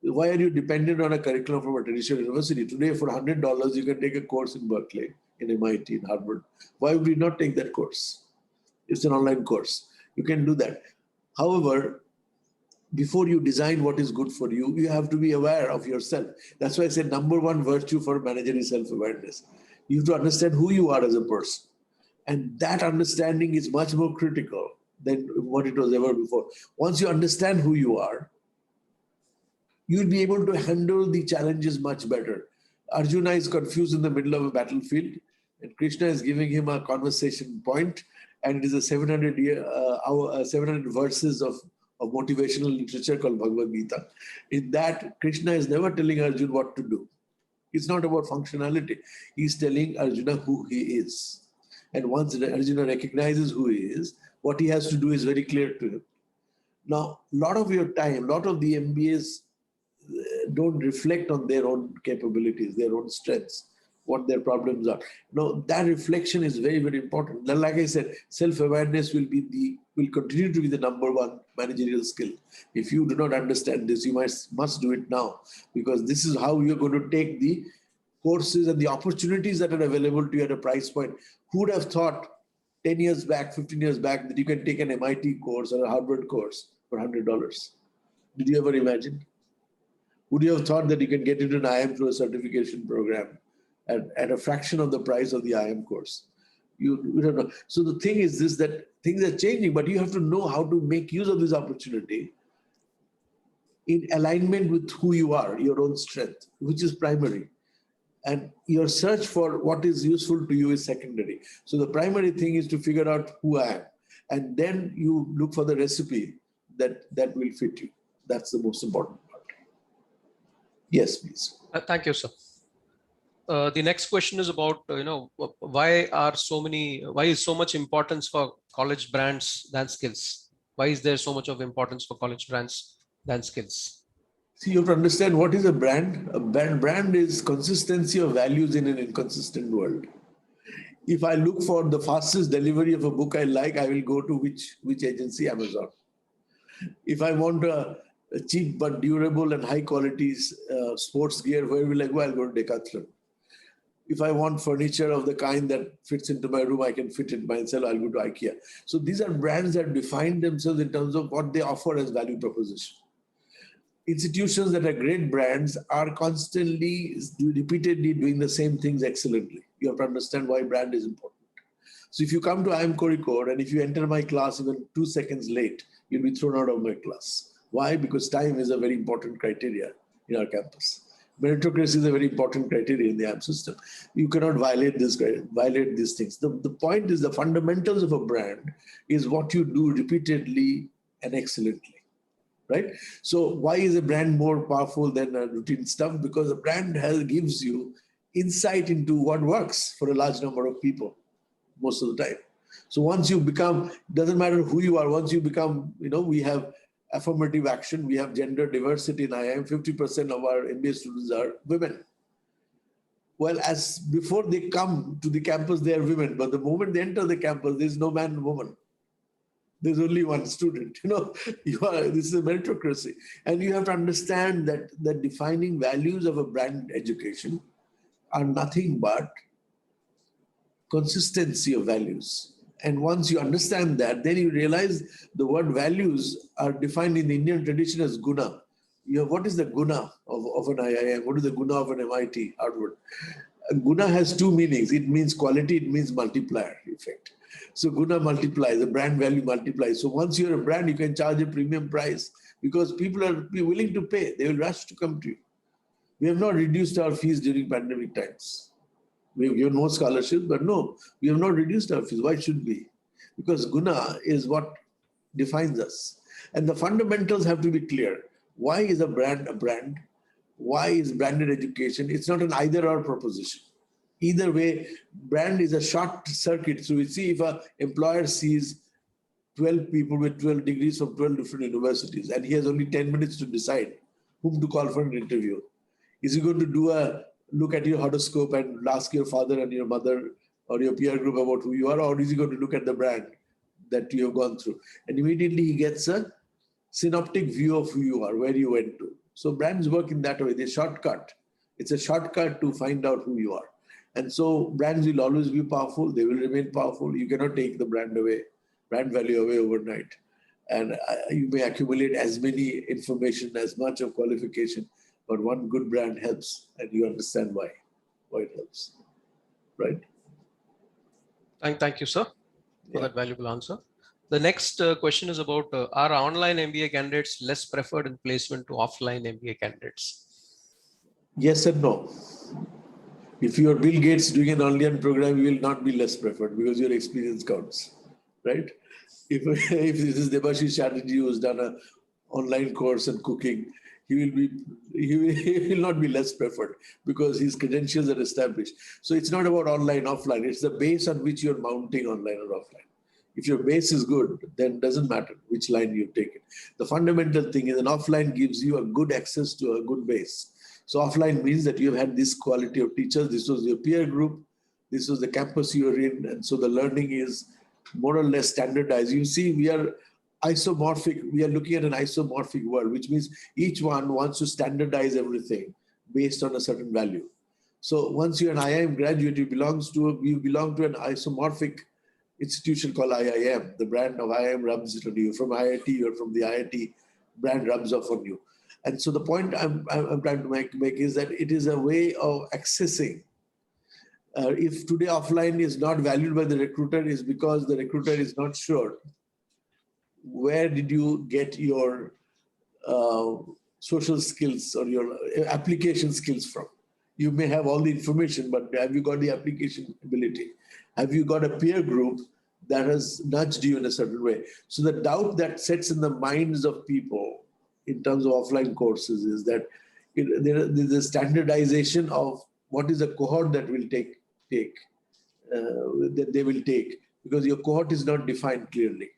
Why are you dependent on a curriculum from a traditional university? Today, for $100, you can take a course in Berkeley, in MIT, in Harvard. Why would we not take that course? It's an online course. You can do that. However, before you design what is good for you, you have to be aware of yourself. That's why I said number 1 virtue for a manager is self-awareness. You have to understand who you are as a person. And that understanding is much more critical than what it was ever before. Once you understand who you are, you'll be able to handle the challenges much better. Arjuna is confused in the middle of a battlefield, and Krishna is giving him a conversation point, and it is a 700 verses of motivational literature called Bhagavad Gita. In that, Krishna is never telling Arjuna what to do. It's not about functionality. He's telling Arjuna who he is. And once Arjuna recognizes who he is, what he has to do is very clear to him. Now, a lot of your time, a lot of the MBAs don't reflect on their own capabilities, their own strengths, what their problems are. Now, that reflection is very, very important. Like I said, self-awareness will continue to be the number 1 managerial skill. If you do not understand this, you must do it now, because this is how you're going to take the courses and the opportunities that are available to you at a price point. Who would have thought 10 years back, 15 years back, that you can take an MIT course or a Harvard course for $100. Did you ever imagine? Would you have thought that you can get into an IIM through a certification program at a fraction of the price of the IIM course? You don't know. So the thing is this, that things are changing, but you have to know how to make use of this opportunity in alignment with who you are, your own strength, which is primary. And your search for what is useful to you is secondary. So the primary thing is to figure out who I am. And then you look for the recipe that will fit you. That's the most important part. Yes, please. Thank you, sir. The next question is about, why is so much importance for college brands than skills? Why is there so much of importance for college brands than skills? See, you have to understand what is a brand. A brand is consistency of values in an inconsistent world. If I look for the fastest delivery of a book I like, I will go to which agency? Amazon. If I want a cheap but durable and high quality sports gear, where will I go? I'll go to Decathlon. If I want furniture of the kind that fits into my room, I can fit it myself, I'll go to IKEA. So these are brands that define themselves in terms of what they offer as value proposition. Institutions that are great brands are constantly, repeatedly doing the same things excellently. You have to understand why brand is important. So if you come to IIM Kozhikode and if you enter my class even 2 seconds late, you'll be thrown out of my class. Why? Because time is a very important criteria in our campus. Meritocracy is a very important criteria in the IIM system. You cannot violate these things. The point is the fundamentals of a brand is what you do repeatedly and excellently. Right? So why is a brand more powerful than a routine stuff? Because a brand gives you insight into what works for a large number of people most of the time. So once you become, doesn't matter who you are, once you become, we have affirmative action, we have gender diversity in IIM, 50% of our MBA students are women. Well, as before they come to the campus, they are women, but the moment they enter the campus, there's no man and woman. There's only one student. This is a meritocracy. And you have to understand that the defining values of a brand education are nothing but consistency of values. And once you understand that, then you realize the word values are defined in the Indian tradition as guna. What is the guna of an IIM? What is the guna of an MIT, Harvard? Guna has two meanings. It means quality, it means multiplier effect. So guna multiplies, the brand value multiplies. So once you're a brand, you can charge a premium price because people are willing to pay. They will rush to come to you. We have not reduced our fees during pandemic times. We have given more scholarships, but no, we have not reduced our fees. Why should we? Because guna is what defines us. And the fundamentals have to be clear. Why is a brand a brand? Why is branded education? It's not an either-or proposition. Either way, brand is a short circuit. So we see if an employer sees 12 people with 12 degrees from 12 different universities, and he has only 10 minutes to decide whom to call for an interview. Is he going to do a look at your horoscope and ask your father and your mother or your peer group about who you are, or is he going to look at the brand that you have gone through? And immediately he gets a synoptic view of who you are, where you went to. So brands work in that way. They shortcut. It's a shortcut to find out who you are. And so brands will always be powerful. They will remain powerful. You cannot take the brand value away overnight. And you may accumulate as many information, as much of qualification, but one good brand helps, and you understand why it helps, right? Thank you, sir, for that valuable answer. The next question is about, are online MBA candidates less preferred in placement to offline MBA candidates? Yes and no. If you are Bill Gates doing an online program, you will not be less preferred because your experience counts, right? If this is Debashish Chatterjee who's done an online course on cooking, he will not be less preferred because his credentials are established. So it's not about online, offline. It's the base on which you're mounting online or offline. If your base is good, then it doesn't matter which line you've taken. The fundamental thing is an offline gives you a good access to a good base. So offline means that you've had this quality of teachers. This was your peer group. This was the campus you were in. And so the learning is more or less standardized. You see, we are isomorphic. We are looking at an isomorphic world, which means each one wants to standardize everything based on a certain value. So once you're an IIM graduate, you belong to an isomorphic institution called IIM. The brand of IIM rubs it on you. From IIT or from the IIT brand rubs off on you. And so the point I'm trying to make is that it is a way of accessing. If today offline is not valued by the recruiter, is because the recruiter is not sure where did you get your social skills or your application skills from. You may have all the information, but have you got the application ability? Have you got a peer group that has nudged you in a certain way? So the doubt that sets in the minds of people in terms of offline courses is that there's a standardization of what is a cohort that will that they will take, because your cohort is not defined clearly.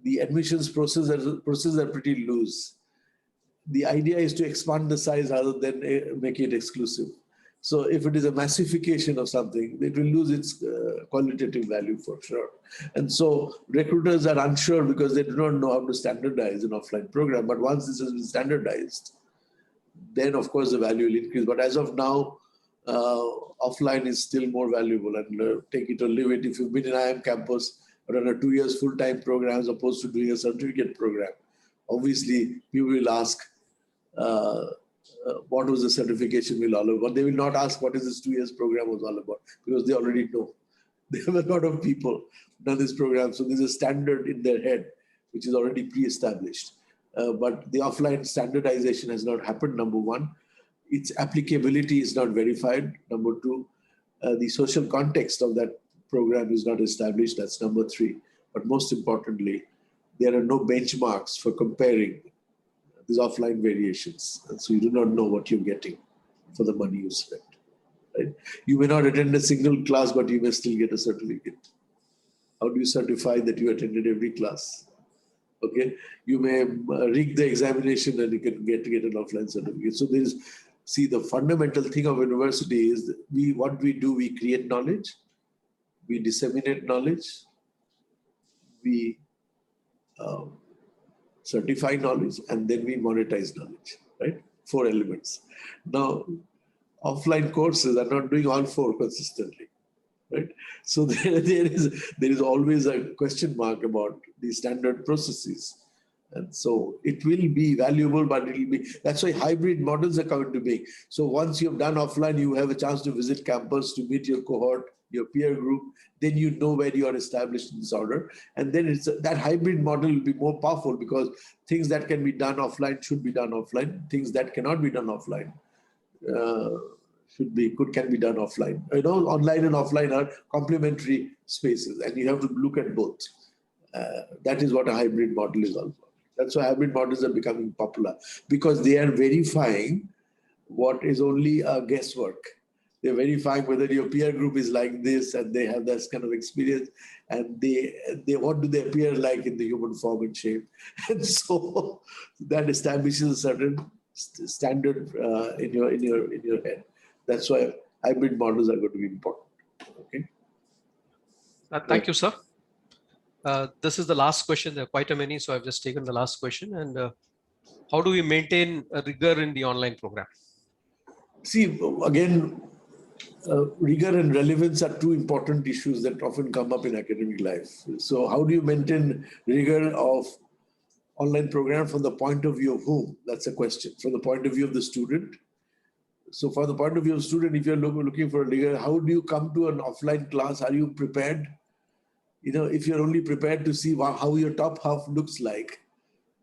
The admissions processes are pretty loose. The idea is to expand the size rather than make it exclusive. So if it is a massification of something, it will lose its qualitative value for sure. And so recruiters are unsure because they do not know how to standardize an offline program. But once this has been standardized, then of course the value will increase. But as of now, offline is still more valuable, and take it or leave it. If you've been in IIM campus or on a 2 years full-time program as opposed to doing a certificate program, obviously people will ask, what was the certification will all about? They will not ask what is this 2 years program was all about, because they already know. There have a lot of people done this program, so there's a standard in their head which is already pre-established. But the offline standardization has not happened, number one. Its applicability is not verified, number two. The social context of that program is not established, that's number three. But most importantly, there are no benchmarks for comparing these offline variations. And so you do not know what you're getting for the money you spent. Right? You may not attend a single class, but you may still get a certificate. How do you certify that you attended every class? Okay, you may rig the examination and you can get an offline certificate. So there is, see, the fundamental thing of university is what we do, we create knowledge, we disseminate knowledge, we certify knowledge, and then we monetize knowledge, right? 4 elements. Now, offline courses are not doing all 4 consistently, right? So there is always a question mark about the standard processes. And so it will be valuable, but it will be, that's why hybrid models are coming to being. So once you've done offline, you have a chance to visit campus, to meet your cohort, your peer group, then you know where you are established in this order. And then that hybrid model will be more powerful, because things that can be done offline should be done offline. Things that cannot be done offline can be done offline. You know, online and offline are complementary spaces, and you have to look at both. That is what a hybrid model is all about. That's why hybrid models are becoming popular, because they are verifying what is only a guesswork. They're verifying whether your peer group is like this and they have this kind of experience, and they what do they appear like in the human form and shape. And so that establishes a certain standard in your head. That's why hybrid models are going to be important. Okay. Thank you, sir. This is the last question. There are quite a many, so I've just taken the last question. And how do we maintain a rigor in the online program? See, again, rigor and relevance are 2 important issues that often come up in academic life. So how do you maintain rigor of online program from the point of view of whom? That's a question. From the point of view of the student. So from the point of view of student, if you're looking for a rigor, how do you come to an offline class? Are you prepared? You know, if you're only prepared to see how your top half looks like,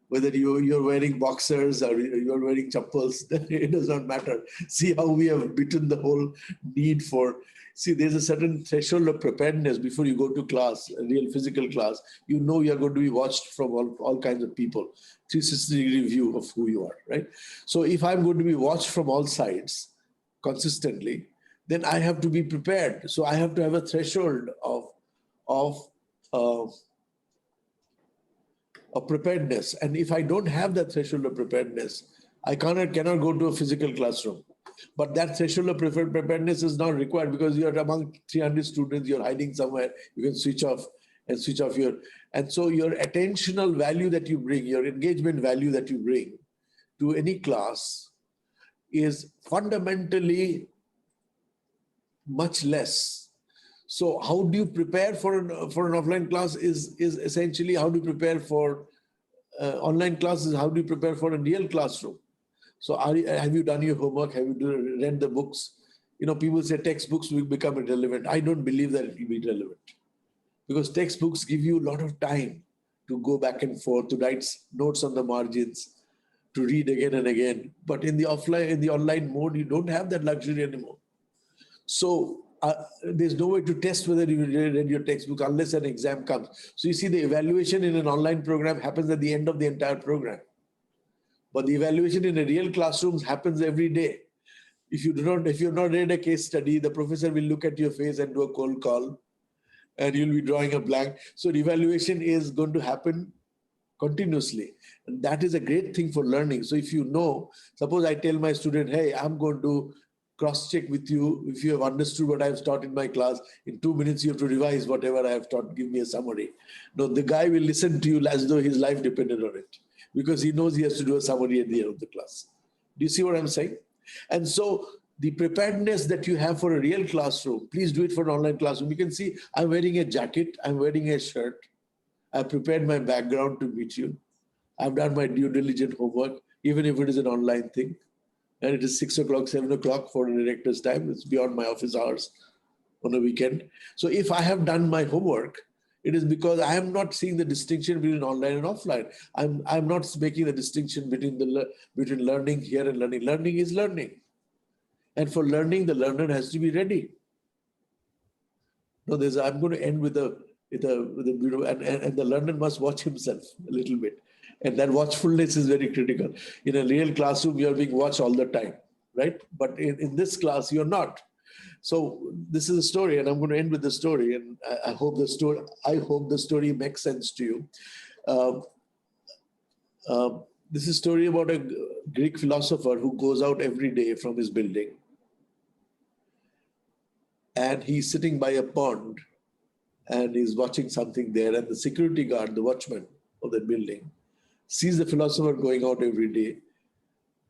whether you're wearing boxers or you're wearing chappals, it does not matter. See how we have beaten the whole need for, see, there's a certain threshold of preparedness before you go to class, a real physical class. You know you're going to be watched from all kinds of people, 360-degree view of who you are, right? So if I'm going to be watched from all sides consistently, then I have to be prepared. So I have to have a threshold of preparedness. And if I don't have that threshold of preparedness, I cannot go to a physical classroom. But that threshold of preparedness is not required, because you're among 300 students, you're hiding somewhere, you can switch off your, and so your attentional value that you bring, your engagement value that you bring to any class is fundamentally much less. So how do you prepare for an offline class is essentially how do you prepare for online classes, how do you prepare for a real classroom? So have you done your homework? Have you read the books? People say textbooks will become irrelevant. I don't believe that it will be relevant, because textbooks give you a lot of time to go back and forth, to write notes on the margins, to read again and again. But in the online mode, you don't have that luxury anymore. So there's no way to test whether you read your textbook unless an exam comes. So you see, the evaluation in an online program happens at the end of the entire program. But the evaluation in a real classroom happens every day. If you've not read a case study, the professor will look at your face and do a cold call, and you'll be drawing a blank. So the evaluation is going to happen continuously. And that is a great thing for learning. So if suppose I tell my student, hey, I'm going to cross-check with you if you have understood what I've taught in my class. In 2 minutes, you have to revise whatever I have taught. Give me a summary. No, the guy will listen to you as though his life depended on it, because he knows he has to do a summary at the end of the class. Do you see what I'm saying? And so the preparedness that you have for a real classroom, please do it for an online classroom. You can see I'm wearing a jacket, I'm wearing a shirt. I've prepared my background to meet you. I've done my due diligent homework, even if it is an online thing. And it is 6 o'clock, 7 o'clock for the director's time. It's beyond my office hours on a weekend. So if I have done my homework, it is because I am not seeing the distinction between online and offline. I'm not making the distinction between learning here and learning. Learning is learning. And for learning, the learner has to be ready. No, I'm going to end with a beautiful, and the learner must watch himself a little bit. And that watchfulness is very critical. In a real classroom, you're being watched all the time, right? But in this class, you're not. So this is a story, and I'm going to end with the story. And I hope the story makes sense to you. This is a story about a Greek philosopher who goes out every day from his building. And he's sitting by a pond, and he's watching something there. And the security guard, the watchman of the building, sees the philosopher going out every day.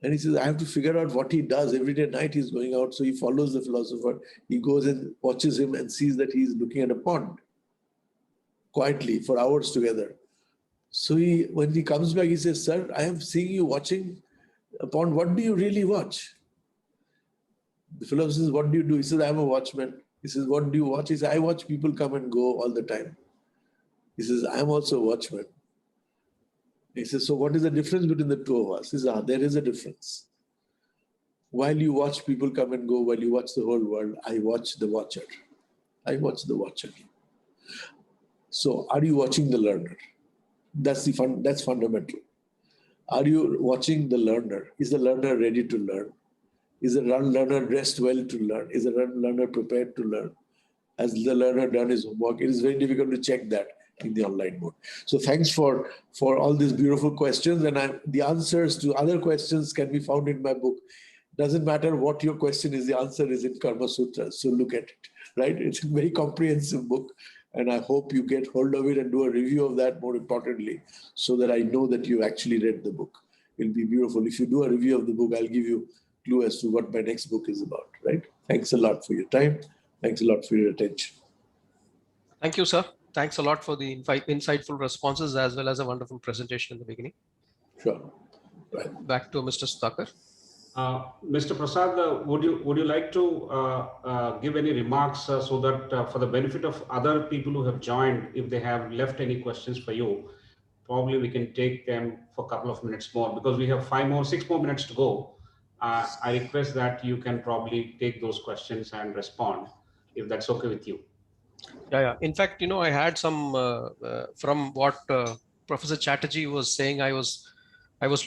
And he says, I have to figure out what he does. Every day night he's going out. So he follows the philosopher. He goes and watches him and sees that he's looking at a pond quietly for hours together. So when he comes back, he says, sir, I am seeing you watching a pond. What do you really watch? The philosopher says, what do you do? He says, I'm a watchman. He says, what do you watch? He says, I watch people come and go all the time. He says, I'm also a watchman. He says, so what is the difference between the two of us? He says, there is a difference. While you watch people come and go, while you watch the whole world, I watch the watcher. I watch the watcher. So are you watching the learner? That's fundamental. Are you watching the learner? Is the learner ready to learn? Is the learner dressed well to learn? Is the learner prepared to learn? Has the learner done his homework? It is very difficult to check that in the online mode. So thanks for all these beautiful questions. And the answers to other questions can be found in my book. Doesn't matter what your question is, the answer is in Karma Sutras. So look at it, right? It's a very comprehensive book. And I hope you get hold of it and do a review of that, more importantly, so that I know that you actually read the book. It'll be beautiful. If you do a review of the book, I'll give you a clue as to what my next book is about, right? Thanks a lot for your time. Thanks a lot for your attention. Thank you, sir. Thanks a lot for the insightful responses as well as a wonderful presentation in the beginning. Sure. Right. Back to Mr. Sudhakar. Mr. Prasad, would you like to give any remarks so that for the benefit of other people who have joined, if they have left any questions for you, probably we can take them for a couple of minutes more, because we have 6 more minutes to go. I request that you can probably take those questions and respond, if that's okay with you. Yeah. In fact, I had some from what Professor Chatterjee was saying. I was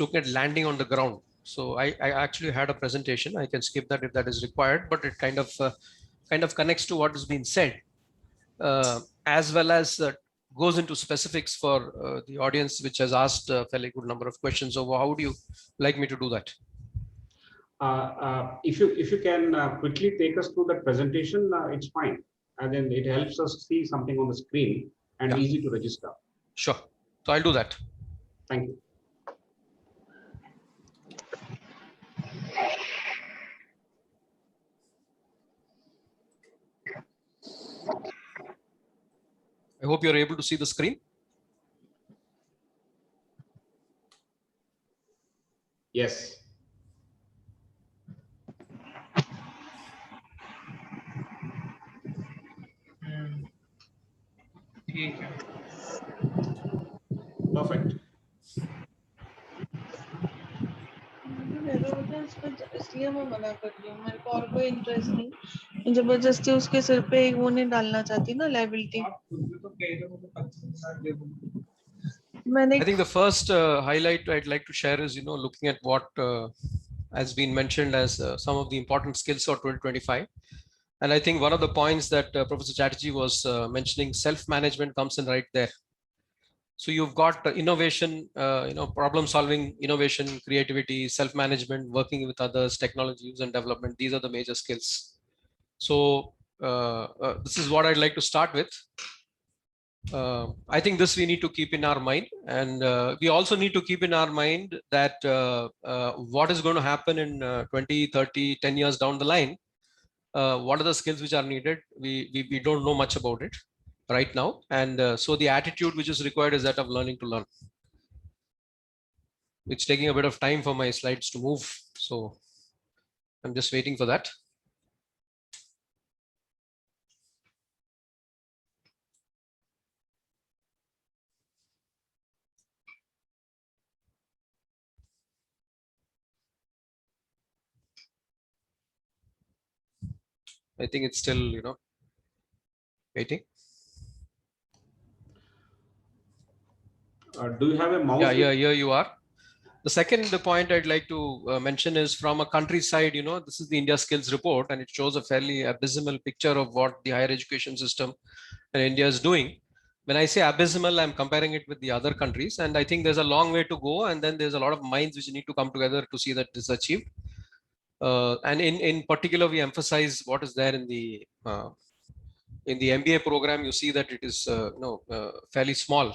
looking at landing on the ground. So I actually had a presentation. I can skip that if that is required, but it kind of connects to what has been said, as well as goes into specifics for the audience, which has asked a fairly good number of questions. So how would you like me to do that? If you can quickly take us through that presentation, it's fine. And then it helps us see something on the screen and easy to register. Sure. So I'll do that. Thank you. hope you're able to see the screen. Yes. Perfect. इसलिए मैं मना कर रही हूँ, मेरे को और कोई इंटरेस्ट नहीं, जबरदस्ती उसके सिर पे एक वो नहीं डालना चाहती ना liability. I think the first highlight I'd like to share is, looking at what has been mentioned as some of the important skills for 2025. And I think one of the points that Professor Chatterjee was mentioning, self-management comes in right there. So you've got innovation, problem solving, innovation, creativity, self-management, working with others, technology use and development. These are the major skills. So this is what I'd like to start with. I think this we need to keep in our mind, and we also need to keep in our mind that what is going to happen in 20, 30, 10 years down the line. What are the skills which are needed? We don't know much about it right now, and so the attitude which is required is that of learning to learn. It's taking a bit of time for my slides to move, so I'm just waiting for that. I think it's still, waiting. Do you have a mouse? Yeah, here you are. The second point I'd like to mention is from a countryside. This is the India Skills Report, and it shows a fairly abysmal picture of what the higher education system in India is doing. When I say abysmal, I'm comparing it with the other countries, and I think there's a long way to go, and then there's a lot of minds which need to come together to see that this is achieved. And in particular, we emphasize what is there in the MBA program. You see that it is fairly small.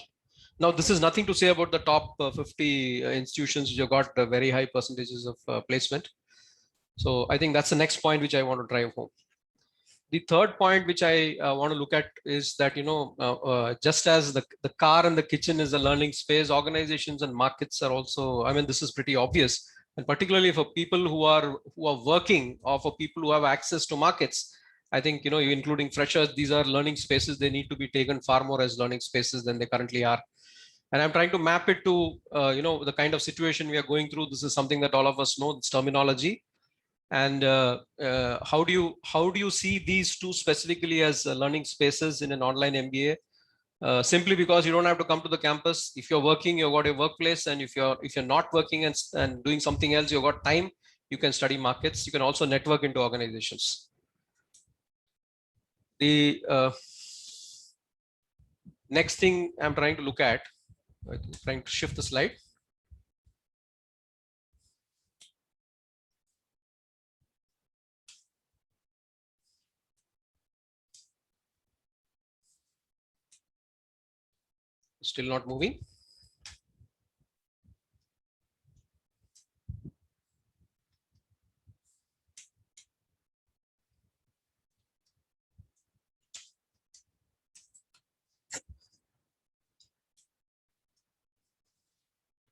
Now, this is nothing to say about the top 50 institutions which have got very high percentages of placement. So I think that's the next point which I want to drive home. The third point which I want to look at is that, just as the car and the kitchen is a learning space, organizations and markets are also, this is pretty obvious. And particularly for people who are working, or for people who have access to markets, I think, including freshers, these are learning spaces. They need to be taken far more as learning spaces than they currently are. And I'm trying to map it to, the kind of situation we are going through. This is something that all of us know, this terminology. And how do you see these two specifically as learning spaces in an online MBA? Simply because you don't have to come to the campus. If you're working, you've got a workplace, and if you're not working and doing something else, you've got time. You can study markets. You can also network into organizations. The next thing I'm trying to look at, I'm trying to shift the slide. Still not moving.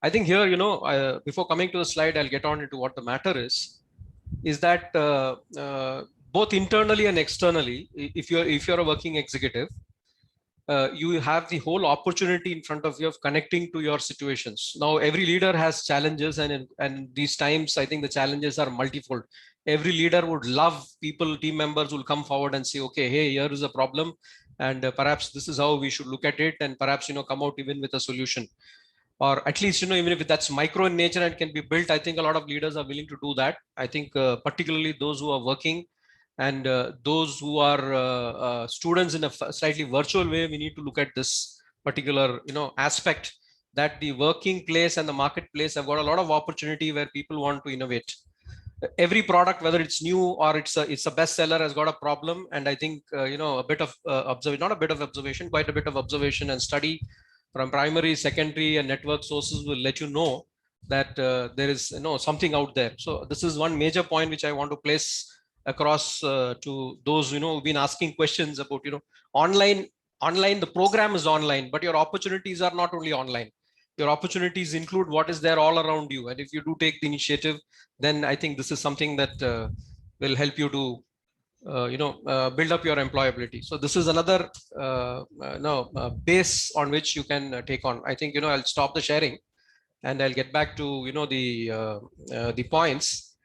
I think here, before coming to the slide, I'll get on into what the matter is that both internally and externally, if you're a working executive, you have the whole opportunity in front of you of connecting to your situations. Now, every leader has challenges, and these times, I think the challenges are multifold. Every leader would love team members will come forward and say, okay, hey, here is a problem, and perhaps this is how we should look at it, and perhaps, come out even with a solution. Or at least, even if that's micro in nature and can be built, I think a lot of leaders are willing to do that. I think particularly those who are working and those who are students in a slightly virtual way, we need to look at this particular, aspect, that the working place and the marketplace have got a lot of opportunity where people want to innovate. Every product, whether it's new or it's a bestseller, has got a problem. And I think, a bit of not a bit of observation, quite a bit of observation and study from primary, secondary, and network sources will let you know that there is something out there. So this is one major point which I want to place across to those who've been asking questions about online online, the program is online, but your opportunities are not only online. Your opportunities include what is there all around you. And if you do take the initiative, then I think this is something that will help you to build up your employability. So this is another base on which you can take on. I think, I'll stop the sharing and I'll get back to, the points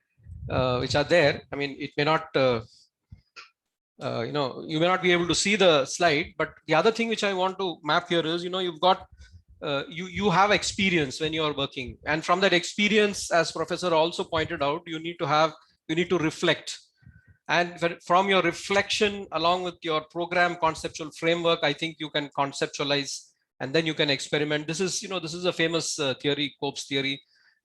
which are there. I mean, it may not, you may not be able to see the slide, but the other thing which I want to map here is, you've got, you have experience when you are working. And from that experience, as Professor also pointed out, you need to reflect. And from your reflection, along with your program conceptual framework, I think you can conceptualize and then you can experiment. This is a famous theory, Cope's theory.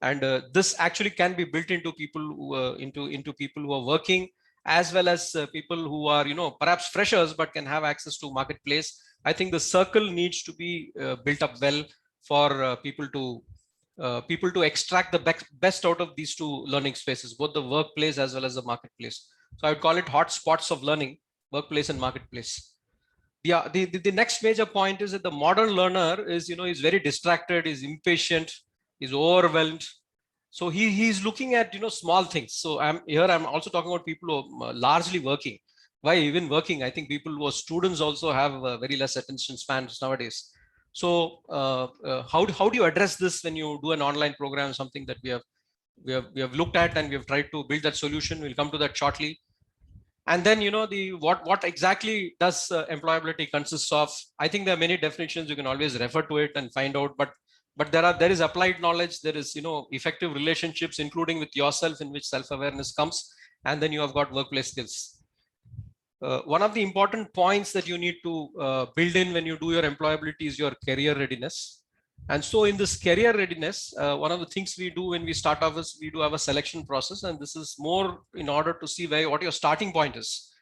And this actually can be built into people who, into people who are working, as well as people who are, perhaps freshers, but can have access to marketplace. I think the circle needs to be built up well for people to extract the best out of these two learning spaces, both the workplace as well as the marketplace. So I would call it hot spots of learning, workplace and marketplace. The next major point is that the modern learner is, is very distracted, is impatient, is overwhelmed. So he's looking at, small things. So I'm also talking about people who are largely working. Why even working? I think people who are students also have very less attention spans nowadays. So how do you address this when you do an online program? Something that we have looked at and we have tried to build that solution. We'll come to that shortly. And then, what exactly does employability consists of? I think there are many definitions. You can always refer to it and find out. But there is applied knowledge. There is, effective relationships, including with yourself, in which self-awareness comes. And then you have got workplace skills. One of the important points that you need to build in when you do your employability is your career readiness. And so in this career readiness, one of the things we do when we start off is we do have a selection process. And this is more in order to see what your starting point is.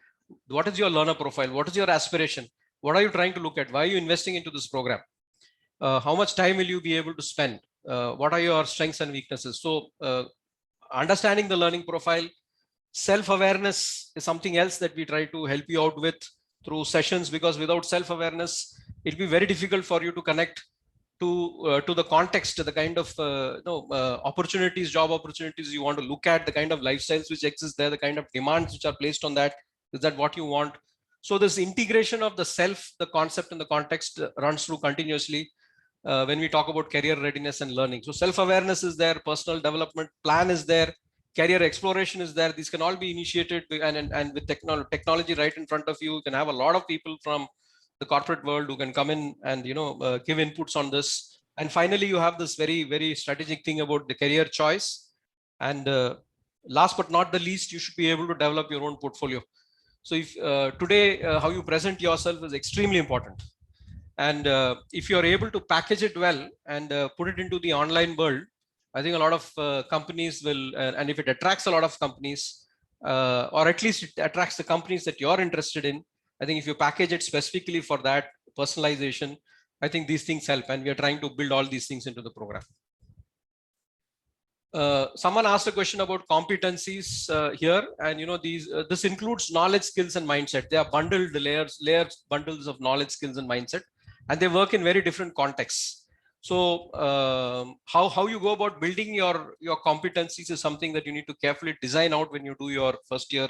What is your learner profile? What is your aspiration? What are you trying to look at? Why are you investing into this program? How much time will you be able to spend? What are your strengths and weaknesses? So understanding the learning profile, self-awareness is something else that we try to help you out with through sessions, because without self-awareness, it'll be very difficult for you to connect to the context, the kind of opportunities, job opportunities you want to look at, the kind of lifestyles which exist there, the kind of demands which are placed on that. Is that what you want? So this integration of the self, the concept and the context runs through continuously when we talk about career readiness and learning. So self-awareness is there, personal development plan is there, career exploration is there. These can all be initiated and with technology right in front of you. You can have a lot of people from the corporate world who can come in and give inputs on this. And finally, you have this very, very strategic thing about the career choice. And last but not the least, you should be able to develop your own portfolio. So if today how you present yourself is extremely important. And if you're able to package it well and put it into the online world, I think a lot of companies will, and if it attracts a lot of companies, or at least it attracts the companies that you're interested in, I think if you package it specifically for that personalization, I think these things help. And we are trying to build all these things into the program. Someone asked a question about competencies here, and this includes knowledge, skills, and mindset. They are bundled layers, bundles of knowledge, skills, and mindset, and they work in very different contexts. So how you go about building your competencies is something that you need to carefully design out when you do your first year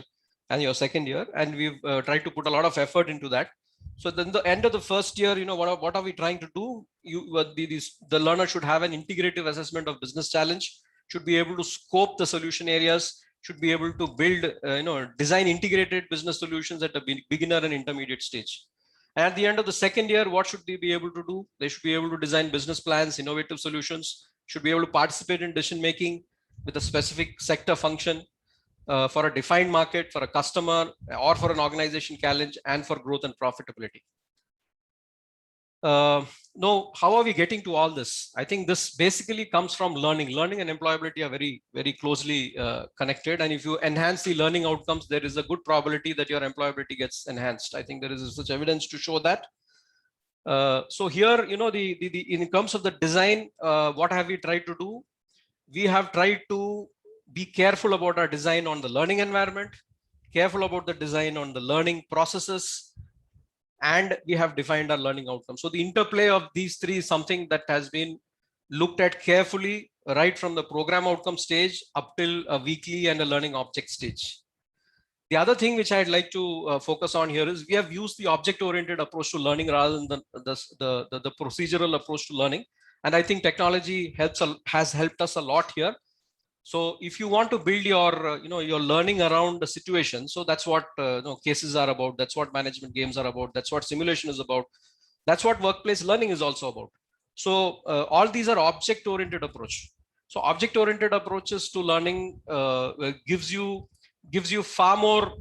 and your second year, and we've tried to put a lot of effort into that. So then the end of the first year, what are we trying to do? The learner should have an integrative assessment of business challenge, should be able to scope the solution areas, should be able to build, design integrated business solutions at a beginner and intermediate stage. And at the end of the second year, what should they be able to do? They should be able to design business plans, innovative solutions, should be able to participate in decision making with a specific sector function, for a defined market, for a customer, or for an organization challenge, and for growth and profitability. Now, how are we getting to all this? I think this basically comes from learning. Learning and employability are very, very closely connected. And if you enhance the learning outcomes, there is a good probability that your employability gets enhanced. I think there is such evidence to show that. So here, in terms of the design, what have we tried to do? We have tried to be careful about our design on the learning environment, careful about the design on the learning processes, and we have defined our learning outcomes. So the interplay of these three is something that has been looked at carefully right from the program outcome stage up till a weekly and a learning object stage. The other thing which I'd like to focus on here is we have used the object-oriented approach to learning rather than the procedural approach to learning. And I think technology has helped us a lot here. So if you want to build your, your learning around the situation, so that's what cases are about. That's what management games are about. That's what simulation is about. That's what workplace learning is also about. So all these are object-oriented approach. So object-oriented approaches to learning gives you far more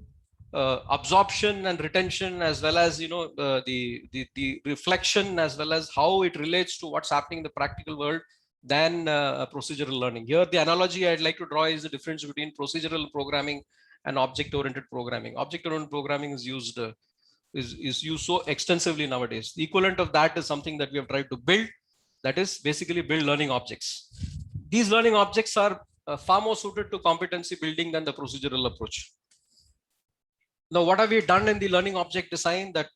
absorption and retention, as well as the reflection, as well as how it relates to what's happening in the practical world than procedural learning. Here, the analogy I'd like to draw is the difference between procedural programming and object-oriented programming. Object-oriented programming is used so extensively nowadays. The equivalent of that is something that we have tried to build, that is basically build learning objects. These learning objects are far more suited to competency building than the procedural approach. Now, what have we done in the learning object design that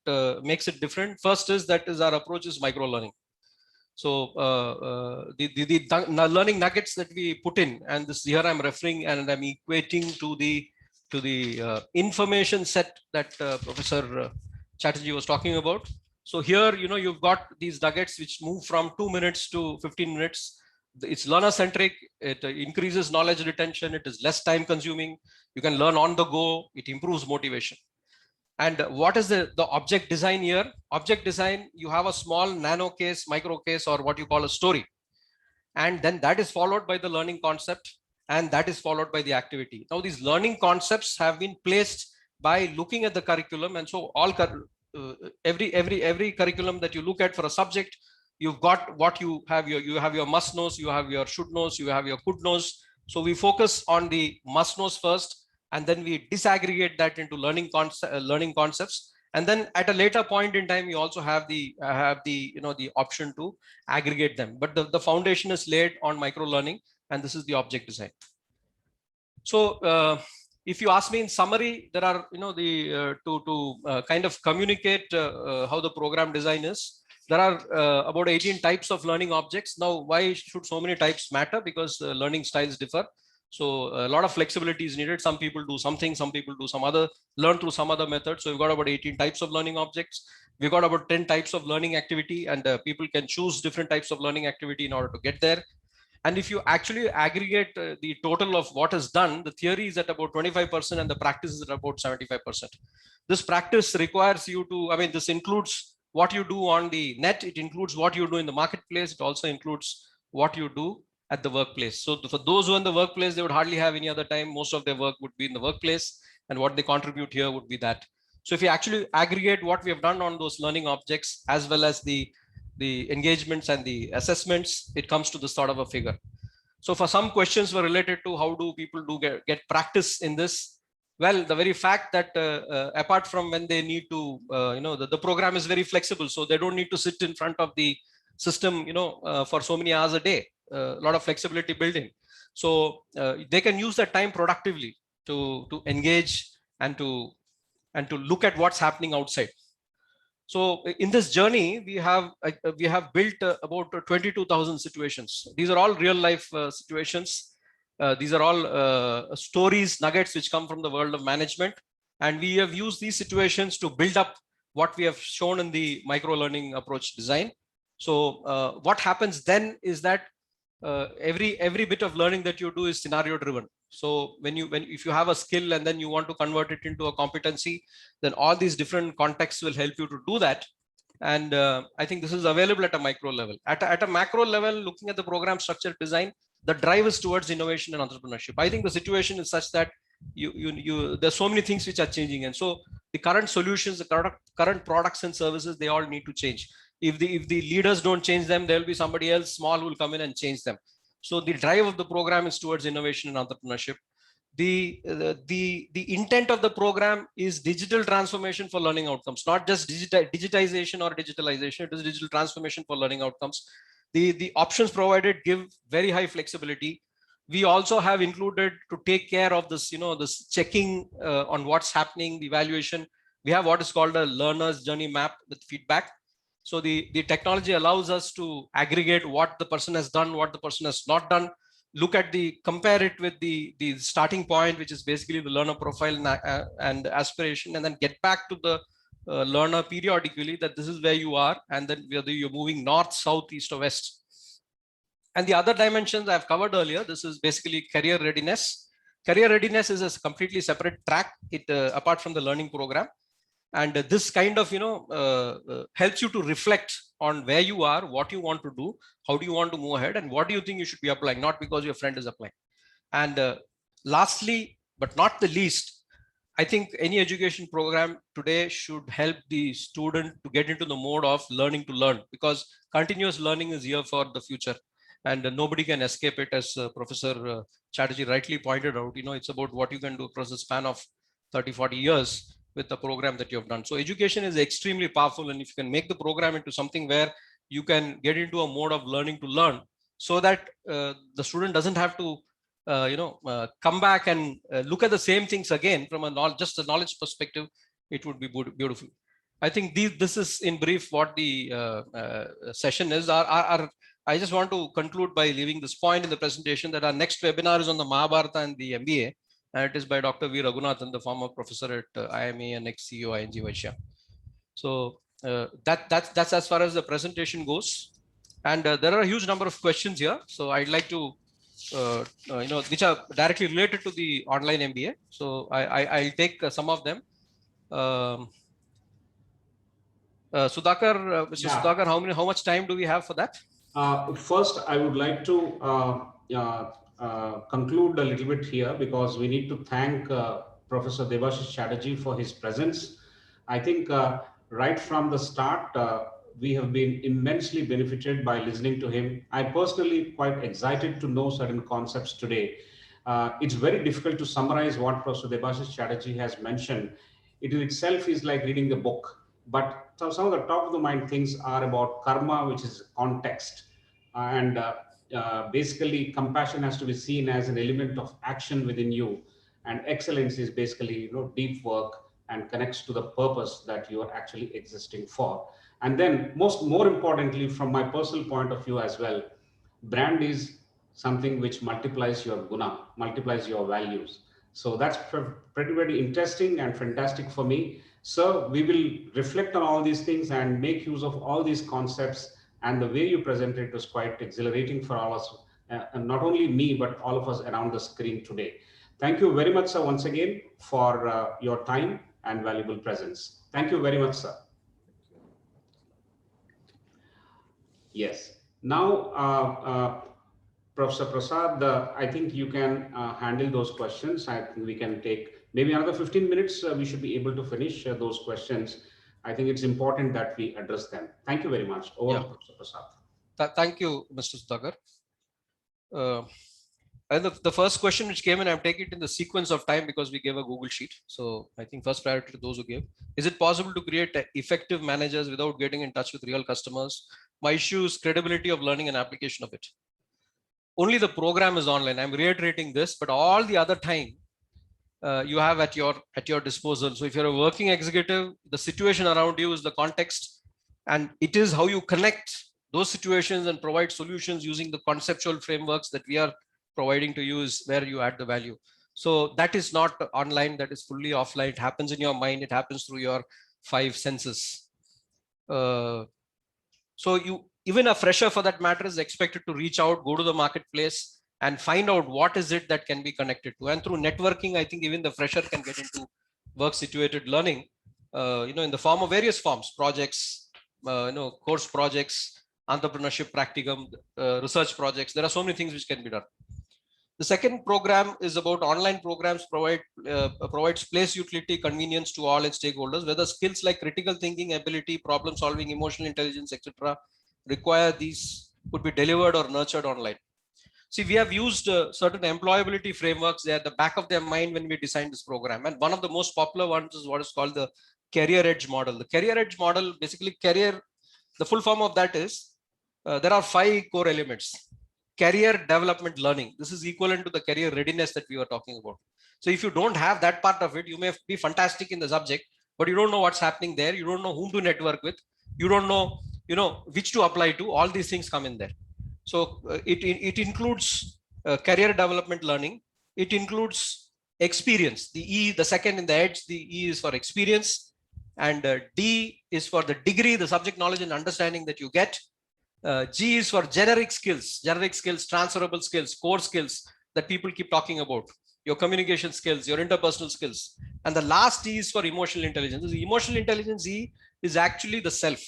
makes it different? First is our approach is micro learning. So the learning nuggets that we put in, and this here I'm referring and I'm equating to the information set that Professor Chatterjee was talking about. So here, you've got these nuggets which move from 2 minutes to 15 minutes. It's learner centric. It increases knowledge retention. It is less time consuming. You can learn on the go. It improves motivation. And what is the object design here? Object design, you have a small nano case, micro case, or what you call a story. And then that is followed by the learning concept, and that is followed by the activity. Now, these learning concepts have been placed by looking at the curriculum. And so every curriculum that you look at for a subject, you've got what you have your must knows, you have your should knows, you have your could knows. So we focus on the must knows first, and then we disaggregate that into learning concepts. And then at a later point in time, you also have the option to aggregate them. But the foundation is laid on micro learning, and this is the object design. So if you ask me in summary, there are to kind of communicate how the program design is. There are about 18 types of learning objects. Now, why should so many types matter? Because learning styles differ. So a lot of flexibility is needed. Some people do something, some people do some other, learn through some other method. So we've got about 18 types of learning objects. We've got about 10 types of learning activity, and people can choose different types of learning activity in order to get there. And if you actually aggregate the total of what is done, the theory is at about 25% and the practice is at about 75%. This practice requires you to, this includes what you do on the net. It includes what you do in the marketplace. It also includes what you do at the workplace. So for those who are in the workplace, they would hardly have any other time. Most of their work would be in the workplace, and what they contribute here would be that. So if you actually aggregate what we have done on those learning objects, as well as the engagements and the assessments, it comes to this sort of a figure. So for some questions were related to how do people get practice in this? Well, the very fact that apart from when they need to, the program is very flexible. So they don't need to sit in front of the system, for so many hours a day. A lot of flexibility built in. So they can use that time productively to engage and to look at what's happening outside. So in this journey, we have built about 22,000 situations. These are all real life situations. These are all stories, nuggets which come from the world of management. And we have used these situations to build up what we have shown in the micro learning approach design. So what happens then is that every bit of learning that you do is scenario driven. So if you have a skill and then you want to convert it into a competency, then all these different contexts will help you to do that. And I think this is available at a micro level. At a macro level, looking at the program structure design, the drive is towards innovation and entrepreneurship. I think the situation is such that there's so many things which are changing, and so the current solutions, the current products and services, they all need to change. If the leaders don't change them, there will be somebody else small who will come in and change them. So the drive of the program is towards innovation and entrepreneurship. The intent of the program is digital transformation for learning outcomes, not just digitization or digitalization. It is digital transformation for learning outcomes. The options provided give very high flexibility. We also have included, to take care of this, this checking on what's happening, the evaluation, we have what is called a learner's journey map with feedback. So the technology allows us to aggregate what the person has done, what the person has not done, compare it with the starting point, which is basically the learner profile and aspiration, and then get back to the learner periodically that this is where you are, and then whether you're moving north, south, east, or west. And the other dimensions I've covered earlier. This is basically career readiness. Career readiness is a completely separate track, apart from the learning program. And this kind of, helps you to reflect on where you are, what you want to do, how do you want to move ahead, and what do you think you should be applying, not because your friend is applying. And lastly, but not the least, I think any education program today should help the student to get into the mode of learning to learn, because continuous learning is here for the future, and nobody can escape it. As Professor Chatterjee rightly pointed out, it's about what you can do across the span of 30-40 years with the program that you have done. So education is extremely powerful, and if you can make the program into something where you can get into a mode of learning to learn, so that the student doesn't have to come back and look at the same things again from just a knowledge perspective, it would be beautiful. I think this is in brief what the session is. I just want to conclude by leaving this point in the presentation that our next webinar is on the Mahabharata and the MBA. And it is by Dr. V. Raghunathan, the former professor at IME and ex-CEO ING Vaishya. So that's as far as the presentation goes. And there are a huge number of questions here. So I'd like to, which are directly related to the online MBA. So I'll take some of them. Sudhakar, Mr. Sudhakar, how much time do we have for that? First, I would like to conclude a little bit here, because we need to thank Professor Debashish Chatterjee for his presence. I think right from the start, we have been immensely benefited by listening to him. I personally quite excited to know certain concepts today. It's very difficult to summarize what Professor Debashish Chatterjee has mentioned. It in itself is like reading the book. But some of the top of the mind things are about karma, which is context. And basically, compassion has to be seen as an element of action within you. And excellence is basically, deep work and connects to the purpose that you are actually existing for. And then more importantly, from my personal point of view as well, brand is something which multiplies your guna, multiplies your values. So that's pretty very interesting and fantastic for me. So we will reflect on all these things and make use of all these concepts, and the way you present it was quite exhilarating for all of us, and not only me, but all of us around the screen today. Thank you very much, sir, once again for your time and valuable presence. Thank you very much, sir. Yes. Now, Professor Prasad, I think you can handle those questions. I think we can take maybe another 15 minutes. We should be able to finish those questions. I think it's important that we address them. Thank you very much. Over to Professor Prasad. Thank you, Mr. Sudhakar. And the first question which came in, I've taken it in the sequence of time because we gave a Google sheet. So I think first priority to those who gave. Is it possible to create effective managers without getting in touch with real customers? My issue is credibility of learning and application of it. Only the program is online. I'm reiterating this, but all the other time you have at your disposal. So if you're a working executive, the situation around you is the context, and it is how you connect those situations and provide solutions using the conceptual frameworks that we are providing to you is where you add the value. So that is not online, that is fully offline. It happens in your mind, it happens through your 5 senses. So even a fresher for that matter is expected to reach out, go to the marketplace and find out what is it that can be connected to. And through networking, I think even the fresher can get into work situated learning, in the form of various forms, projects, course projects, entrepreneurship practicum, research projects. There are so many things which can be done. The second program is about online programs provides place utility, convenience to all its stakeholders, whether skills like critical thinking ability, problem solving, emotional intelligence, etc. require these could be delivered or nurtured online. See, we have used certain employability frameworks there at the back of their mind when we designed this program. And one of the most popular ones is what is called the career edge model. The career edge model, basically the full form of that is, there are 5 core elements. Career development learning. This is equivalent to the career readiness that we were talking about. So if you don't have that part of it, you may be fantastic in the subject, but you don't know what's happening there. You don't know whom to network with. You don't know, which to apply to. All these things come in there. So it includes career development learning. It includes experience. The E, the second in the edge, the E is for experience, and D is for the degree, the subject knowledge and understanding that you get. G is for generic skills, transferable skills, core skills that people keep talking about, your communication skills, your interpersonal skills. And the last E is for emotional intelligence. The emotional intelligence E is actually the self.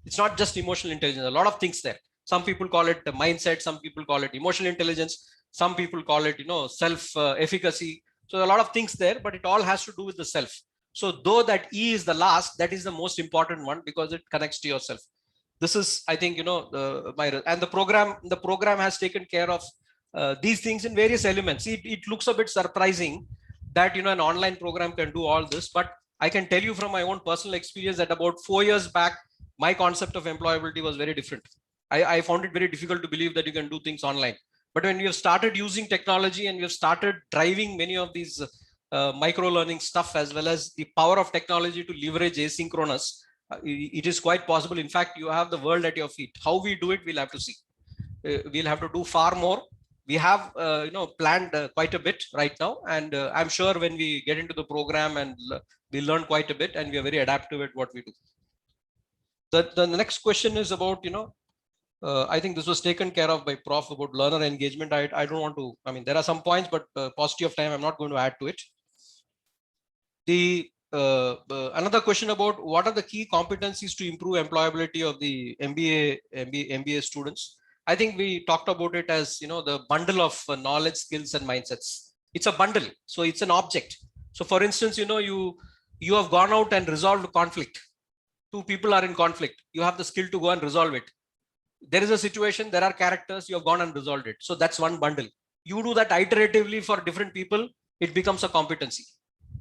It's not just emotional intelligence, a lot of things there. Some people call it mindset, some people call it emotional intelligence, some people call it, self-efficacy. So a lot of things there, but it all has to do with the self. So though that E is the last, that is the most important one because it connects to yourself. This is, I think, the program has taken care of these things in various elements. It looks a bit surprising that, an online program can do all this, but I can tell you from my own personal experience that about 4 years back, my concept of employability was very different. I found it very difficult to believe that you can do things online. But when we have started using technology and we have started driving many of these micro learning stuff, as well as the power of technology to leverage asynchronous, it is quite possible. In fact, you have the world at your feet. How we do it, we'll have to see. We'll have to do far more. We have planned quite a bit right now, and I'm sure when we get into the program and we learn quite a bit, and we are very adaptive at what we do. The next question is about, I think this was taken care of by Prof about learner engagement. I don't want to, there are some points, but paucity of time, I'm not going to add to it. Another question about what are the key competencies to improve employability of the MBA students. I think we talked about it as, the bundle of knowledge, skills, and mindsets. It's a bundle, so it's an object. So for instance, you have gone out and resolved conflict. Two people are in conflict. You have the skill to go and resolve it. There is a situation, there are characters, you have gone and resolved it. So that's one bundle. You do that iteratively for different people, it becomes a competency.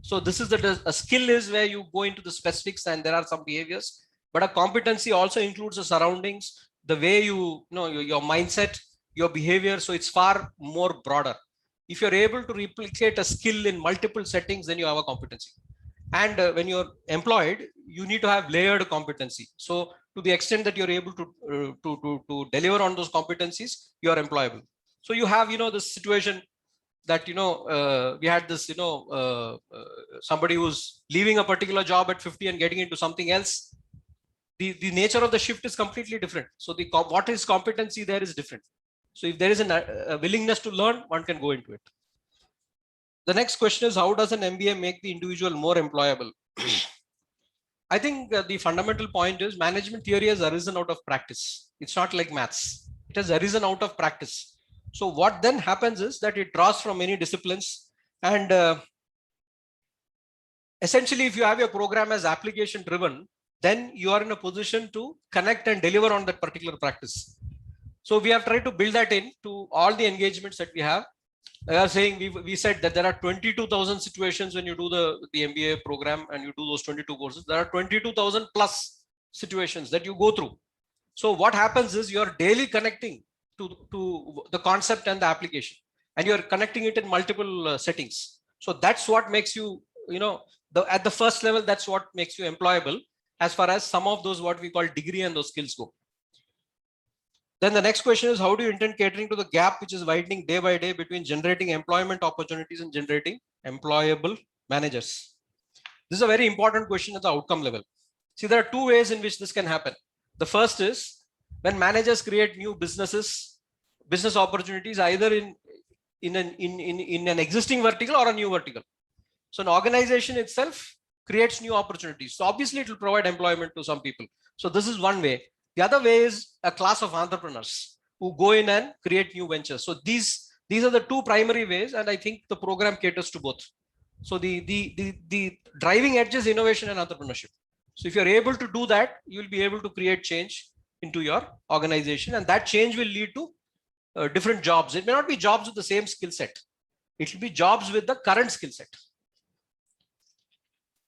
So this is a skill is where you go into the specifics and there are some behaviors, but a competency also includes the surroundings, the way your mindset, your behavior. So it's far more broader. If you're able to replicate a skill in multiple settings, then you have a competency. And when you're employed, you need to have layered competency. So to the extent that you're able to deliver on those competencies, you are employable. So you have, this situation that, we had this, somebody who's leaving a particular job at 50 and getting into something else. The nature of the shift is completely different. So what is competency there is different. So if there is a willingness to learn, one can go into it. The next question is, how does an MBA make the individual more employable? I think the fundamental point is management theory has arisen out of practice. It's not like maths. It has arisen out of practice. So what then happens is that it draws from many disciplines. And essentially, if you have your program as application driven, then you are in a position to connect and deliver on that particular practice. So we have tried to build that into all the engagements that we have. I was saying, we said that there are 22,000 situations when you do the MBA program and you do those 22 courses. There are 22,000 plus situations that you go through. So what happens is you are daily connecting to the concept and the application, and you are connecting it in multiple settings. So that's what makes you, at the first level, that's what makes you employable as far as some of those what we call degree and those skills go. Then the next question is, how do you intend catering to the gap which is widening day by day between generating employment opportunities and generating employable managers? This is a very important question at the outcome level. See, there are two ways in which this can happen. The first is when managers create new business opportunities, either in an existing vertical or a new vertical. So an organization itself creates new opportunities. So obviously it will provide employment to some people. So this is one way. The other way is a class of entrepreneurs who go in and create new ventures. So these are the two primary ways, and I think the program caters to both. So the driving edge is innovation and entrepreneurship. So if you're able to do that, you'll be able to create change into your organization, and that change will lead to different jobs. It may not be jobs with the same skill set. It will be jobs with the current skill set.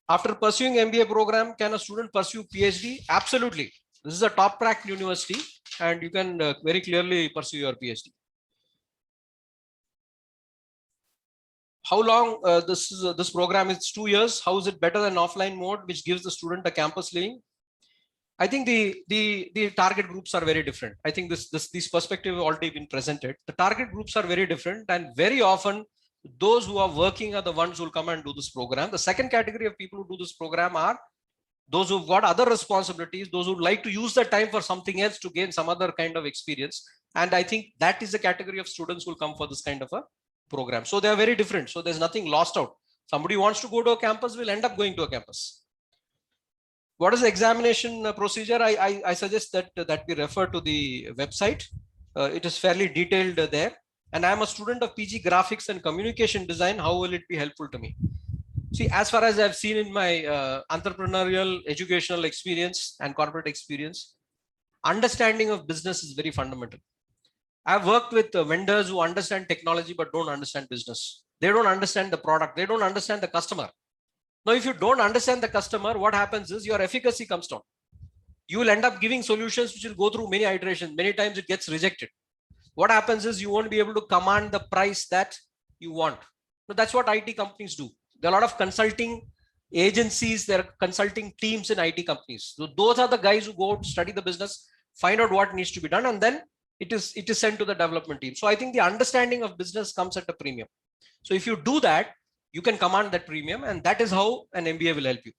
After pursuing MBA program, can a student pursue PhD? Absolutely. This is a top ranked university, and you can very clearly pursue your PhD. how long this program is 2 years. How is it better than offline mode, which gives the student a campus living? I think the target groups are very different. I think these perspectives have already been presented. The target groups are very different, and very often those who are working are the ones who will come and do this program. The second category of people who do this program are those who've got other responsibilities, those who like to use the time for something else to gain some other kind of experience. And I think that is the category of students who will come for this kind of a program. So they are very different. So there's nothing lost out. Somebody who wants to go to a campus will end up going to a campus. What is the examination procedure? I suggest that we refer to the website. It is fairly detailed there. And I'm a student of PG Graphics and Communication Design. How will it be helpful to me? See, as far as I've seen in my entrepreneurial, educational experience and corporate experience, understanding of business is very fundamental. I've worked with vendors who understand technology but don't understand business. They don't understand the product. They don't understand the customer. Now, if you don't understand the customer, what happens is your efficacy comes down. You will end up giving solutions which will go through many iterations. Many times it gets rejected. What happens is you won't be able to command the price that you want. Now, that's what IT companies do. There are a lot of consulting agencies, there are consulting teams in IT companies. So those are the guys who go to study the business, find out what needs to be done, and then it is sent to the development team. So I think the understanding of business comes at a premium. So if you do that, you can command that premium, and that is how an MBA will help you.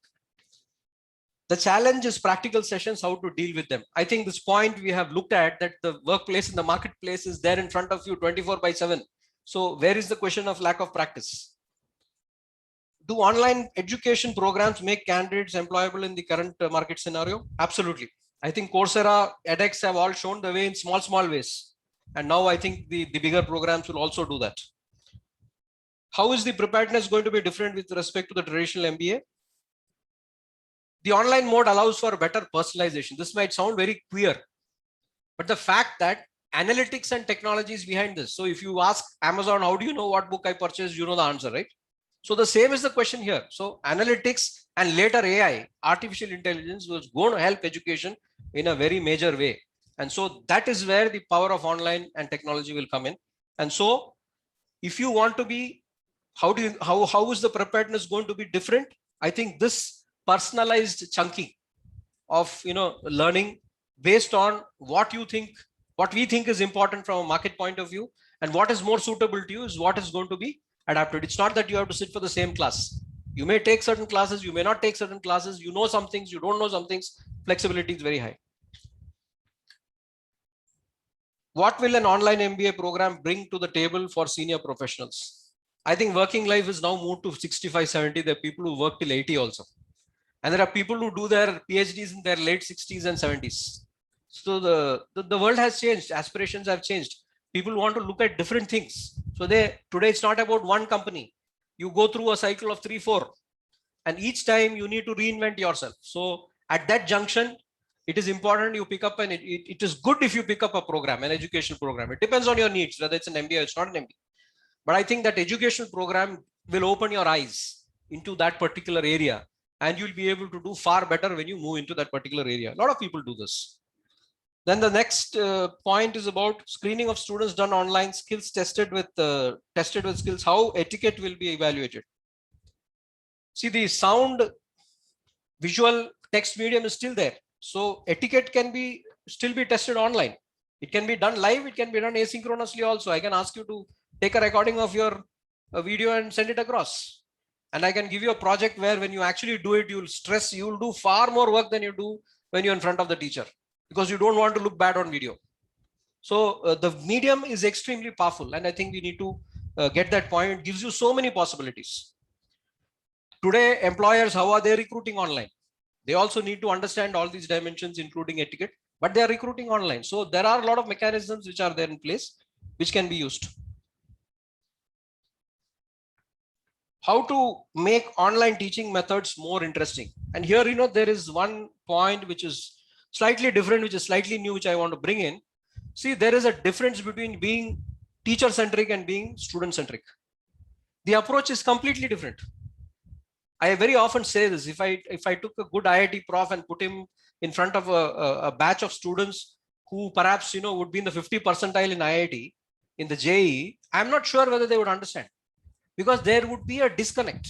The challenge is practical sessions, how to deal with them. I think this point we have looked at, that the workplace and the marketplace is there in front of you 24/7. So where is the question of lack of practice? Do online education programs make candidates employable in the current market scenario? Absolutely. I think Coursera, edX have all shown the way in small ways. And now I think the bigger programs will also do that. How is the preparedness going to be different with respect to the traditional MBA? The online mode allows for better personalization. This might sound very queer, but the fact that analytics and technology is behind this. So if you ask Amazon, how do you know what book I purchased? You know the answer, right? So the same is the question here. So analytics and later AI, artificial intelligence, was going to help education in a very major way. And so that is where the power of online and technology will come in. And so if you want to be, how is the preparedness going to be different? I think this personalized chunking of learning based on what we think is important from a market point of view, and what is more suitable to you is what is going to be adapted. It's not that you have to sit for the same class. You may take certain classes, you may not take certain classes, you know some things, you don't know some things. Flexibility is very high. What will an online MBA program bring to the table for senior professionals? I think working life is now moved to 65, 70. There are people who work till 80 also. And there are people who do their PhDs in their late 60s and 70s. So the world has changed. Aspirations have changed. People want to look at different things. So today it's not about one company. You go through a cycle of 3, 4. And each time you need to reinvent yourself. So at that junction, it is important you pick up it is good if you pick up a program, an educational program. It depends on your needs, whether it's an MBA or it's not an MBA. But I think that educational program will open your eyes into that particular area, and you'll be able to do far better when you move into that particular area. A lot of people do this. Then the next point is about screening of students done online, skills tested with skills, how etiquette will be evaluated. See, the sound, visual, text medium is still there. So etiquette can still be tested online. It can be done live. It can be done asynchronously also. I can ask you to take a recording of your video and send it across. And I can give you a project where when you actually do it, you'll do far more work than you do when you're in front of the teacher, because you don't want to look bad on video. So the medium is extremely powerful. And I think we need to get that point. It gives you so many possibilities. Today, employers, how are they recruiting online? They also need to understand all these dimensions, including etiquette, but they are recruiting online. So there are a lot of mechanisms which are there in place, which can be used. How to make online teaching methods more interesting. And here, there is one point which is slightly different, which is slightly new, which I want to bring in. See, there is a difference between being teacher-centric and being student-centric. The approach is completely different. I very often say this, if I took a good IIT prof and put him in front of a batch of students who perhaps, would be in the 50 percentile in IIT, in the JEE, I'm not sure whether they would understand. because there would be a disconnect.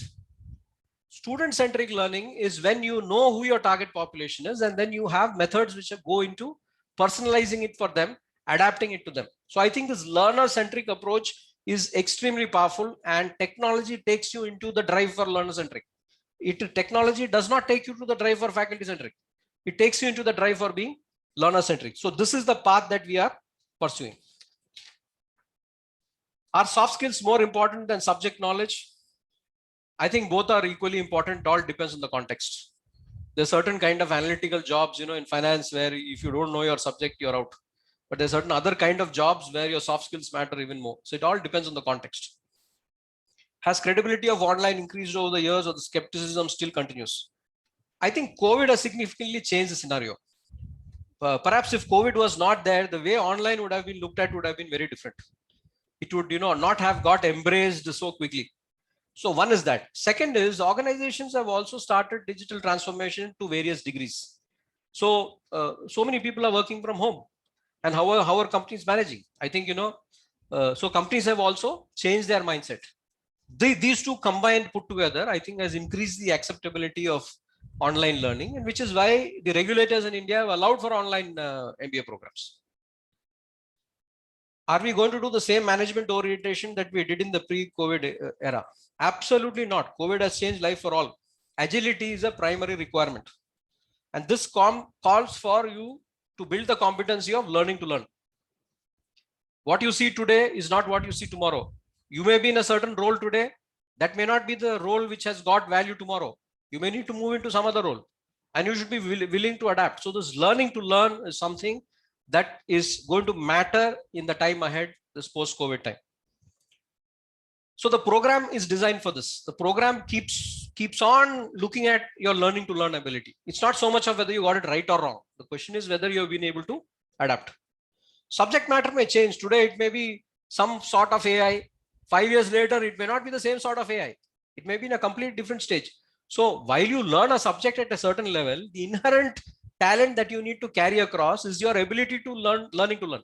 Student-centric learning is when you know who your target population is, and then you have methods which go into personalizing it for them, adapting it to them. So I think this learner-centric approach is extremely powerful, and technology takes you into the drive for learner-centric. Technology does not take you to the drive for faculty-centric. It takes you into the drive for being learner-centric. So this is the path that we are pursuing. Are soft skills more important than subject knowledge? I think both are equally important. It all depends on the context. There's certain kind of analytical jobs, in finance, where if you don't know your subject, you're out. But there's certain other kind of jobs where your soft skills matter even more. So it all depends on the context. Has credibility of online increased over the years, or the skepticism still continues? I think COVID has significantly changed the scenario. Perhaps if COVID was not there, the way online would have been looked at would have been very different. It would, not have got embraced so quickly. So one is that. Second is organizations have also started digital transformation to various degrees. So, so many people are working from home, and how are companies managing? I think, so companies have also changed their mindset. These two combined, put together, I think has increased the acceptability of online learning, and which is why the regulators in India have allowed for online MBA programs. Are we going to do the same management orientation that we did in the pre-COVID era? Absolutely not. COVID has changed life for all. Agility is a primary requirement. And this calls for you to build the competency of learning to learn. What you see today is not what you see tomorrow. You may be in a certain role today. That may not be the role which has got value tomorrow. You may need to move into some other role, and you should be willing to adapt. So this learning to learn is something that is going to matter in the time ahead, this post-COVID time. So the program is designed for this. The program keeps on looking at your learning to learn ability. It's not so much of whether you got it right or wrong. The question is whether you have been able to adapt. Subject matter may change. Today, it may be some sort of AI. 5 years later, it may not be the same sort of AI. It may be in a completely different stage. So while you learn a subject at a certain level, the inherent talent that you need to carry across is your ability to learning to learn.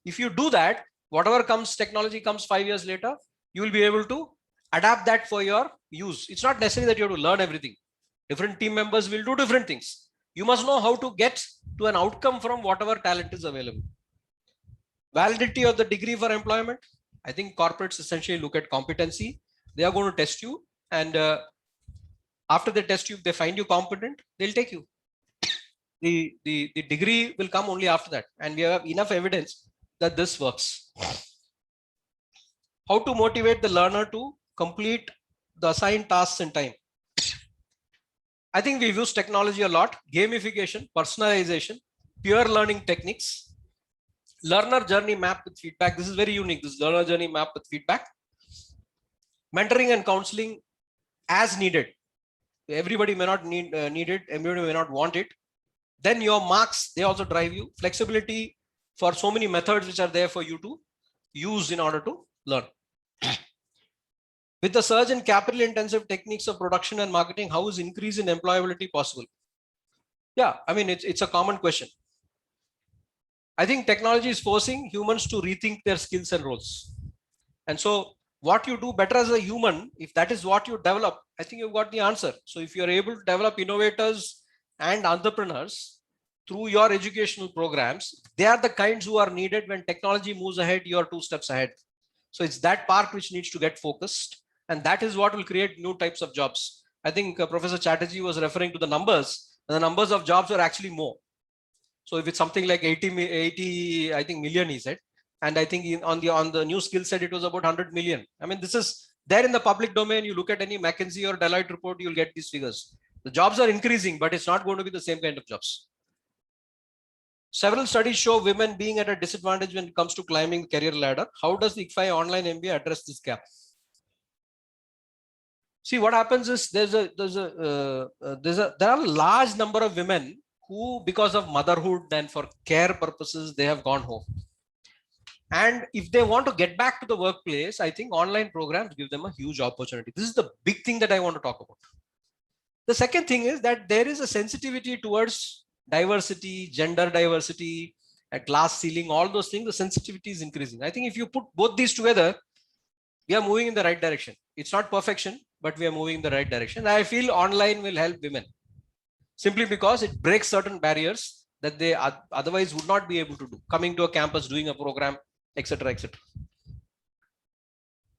If you do that, whatever technology comes 5 years later, you will be able to adapt that for your use. It's not necessary that you have to learn everything. Different team members will do different things. You must know how to get to an outcome from whatever talent is available. Validity of the degree for employment. I think corporates essentially look at competency. They are going to test you, and after they test you, if they find you competent, they'll take you. The degree will come only after that, and we have enough evidence that this works. How to motivate the learner to complete the assigned tasks in time? I think we've used technology a lot. Gamification, personalization, peer learning techniques, learner journey map with feedback. This is very unique. This learner journey map with feedback. Mentoring and counseling as needed. Everybody may not need it. Everybody may not want it. Then your marks, they also drive you. Flexibility for so many methods which are there for you to use in order to learn. With the surge in capital intensive techniques of production and marketing, how is increase in employability possible? Yeah, I mean, it's a common question. I think technology is forcing humans to rethink their skills and roles. And so what you do better as a human, if that is what you develop, I think you've got the answer. So if you're able to develop innovators and entrepreneurs through your educational programs, they are the kinds who are needed when technology moves ahead, you're 2 steps ahead. So it's that part which needs to get focused. And that is what will create new types of jobs. I think Professor Chatterjee was referring to the numbers, and the numbers of jobs are actually more. So if it's something like 80 I think million, he said. And I think on the new skill set, it was about 100 million. I mean, this is there in the public domain. You look at any McKinsey or Deloitte report, you'll get these figures. The jobs are increasing, but it's not going to be the same kind of jobs. Several studies show women being at a disadvantage when it comes to climbing the career ladder. How does the ICFI online MBA address this gap? See, what happens is there are a large number of women who, because of motherhood and for care purposes, they have gone home. And if they want to get back to the workplace, I think online programs give them a huge opportunity. This is the big thing that I want to talk about. The second thing is that there is a sensitivity towards diversity, gender diversity, a glass ceiling, all those things, the sensitivity is increasing. I think if you put both these together, we are moving in the right direction. It's not perfection, but we are moving in the right direction. I feel online will help women simply because it breaks certain barriers that they otherwise would not be able to do, coming to a campus, doing a program, etc., etc.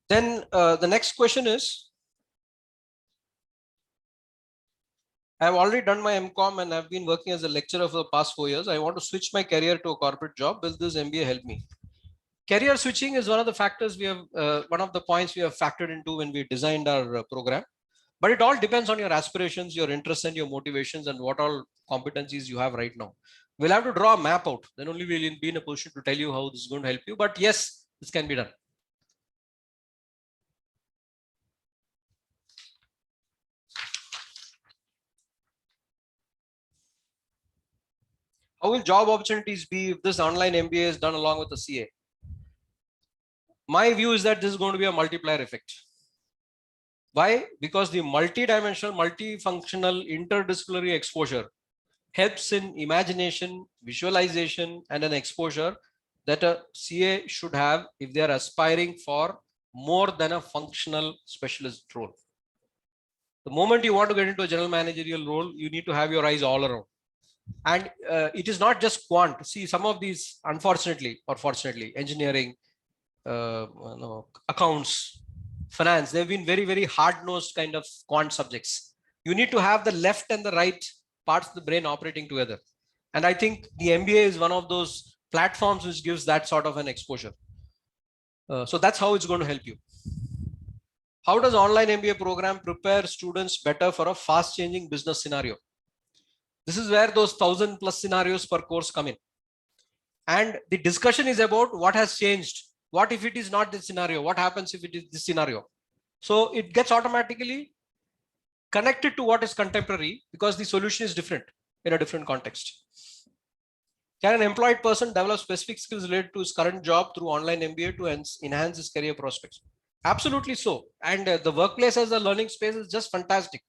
Then the next question is, I've already done my MCOM and I've been working as a lecturer for the past 4 years. I want to switch my career to a corporate job. Will this MBA help me? Career switching is one of the factors we have, one of the points we have factored into when we designed our program. But it all depends on your aspirations, your interests, and your motivations, and what all competencies you have right now. We'll have to draw a map out. Then only we'll be in a position to tell you how this is going to help you. But yes, this can be done. How will job opportunities be if this online MBA is done along with the CA? My view is that this is going to be a multiplier effect. Why? Because the multi-dimensional, multifunctional, interdisciplinary exposure helps in imagination, visualization, and an exposure that a CA should have if they are aspiring for more than a functional specialist role. The moment you want to get into a general managerial role, you need to have your eyes all around. And it is not just quant. See, some of these, unfortunately or fortunately, engineering, accounts, finance, they've been very, very hard-nosed kind of quant subjects. You need to have the left and the right parts of the brain operating together. And I think the MBA is one of those platforms which gives that sort of an exposure. So that's how it's going to help you. How does online MBA program prepare students better for a fast-changing business scenario? This is where those 1,000+ scenarios per course come in. And the discussion is about what has changed. What if it is not this scenario? What happens if it is this scenario? So it gets automatically connected to what is contemporary because the solution is different in a different context. Can an employed person develop specific skills related to his current job through online MBA to enhance his career prospects? Absolutely so. And the workplace as a learning space is just fantastic.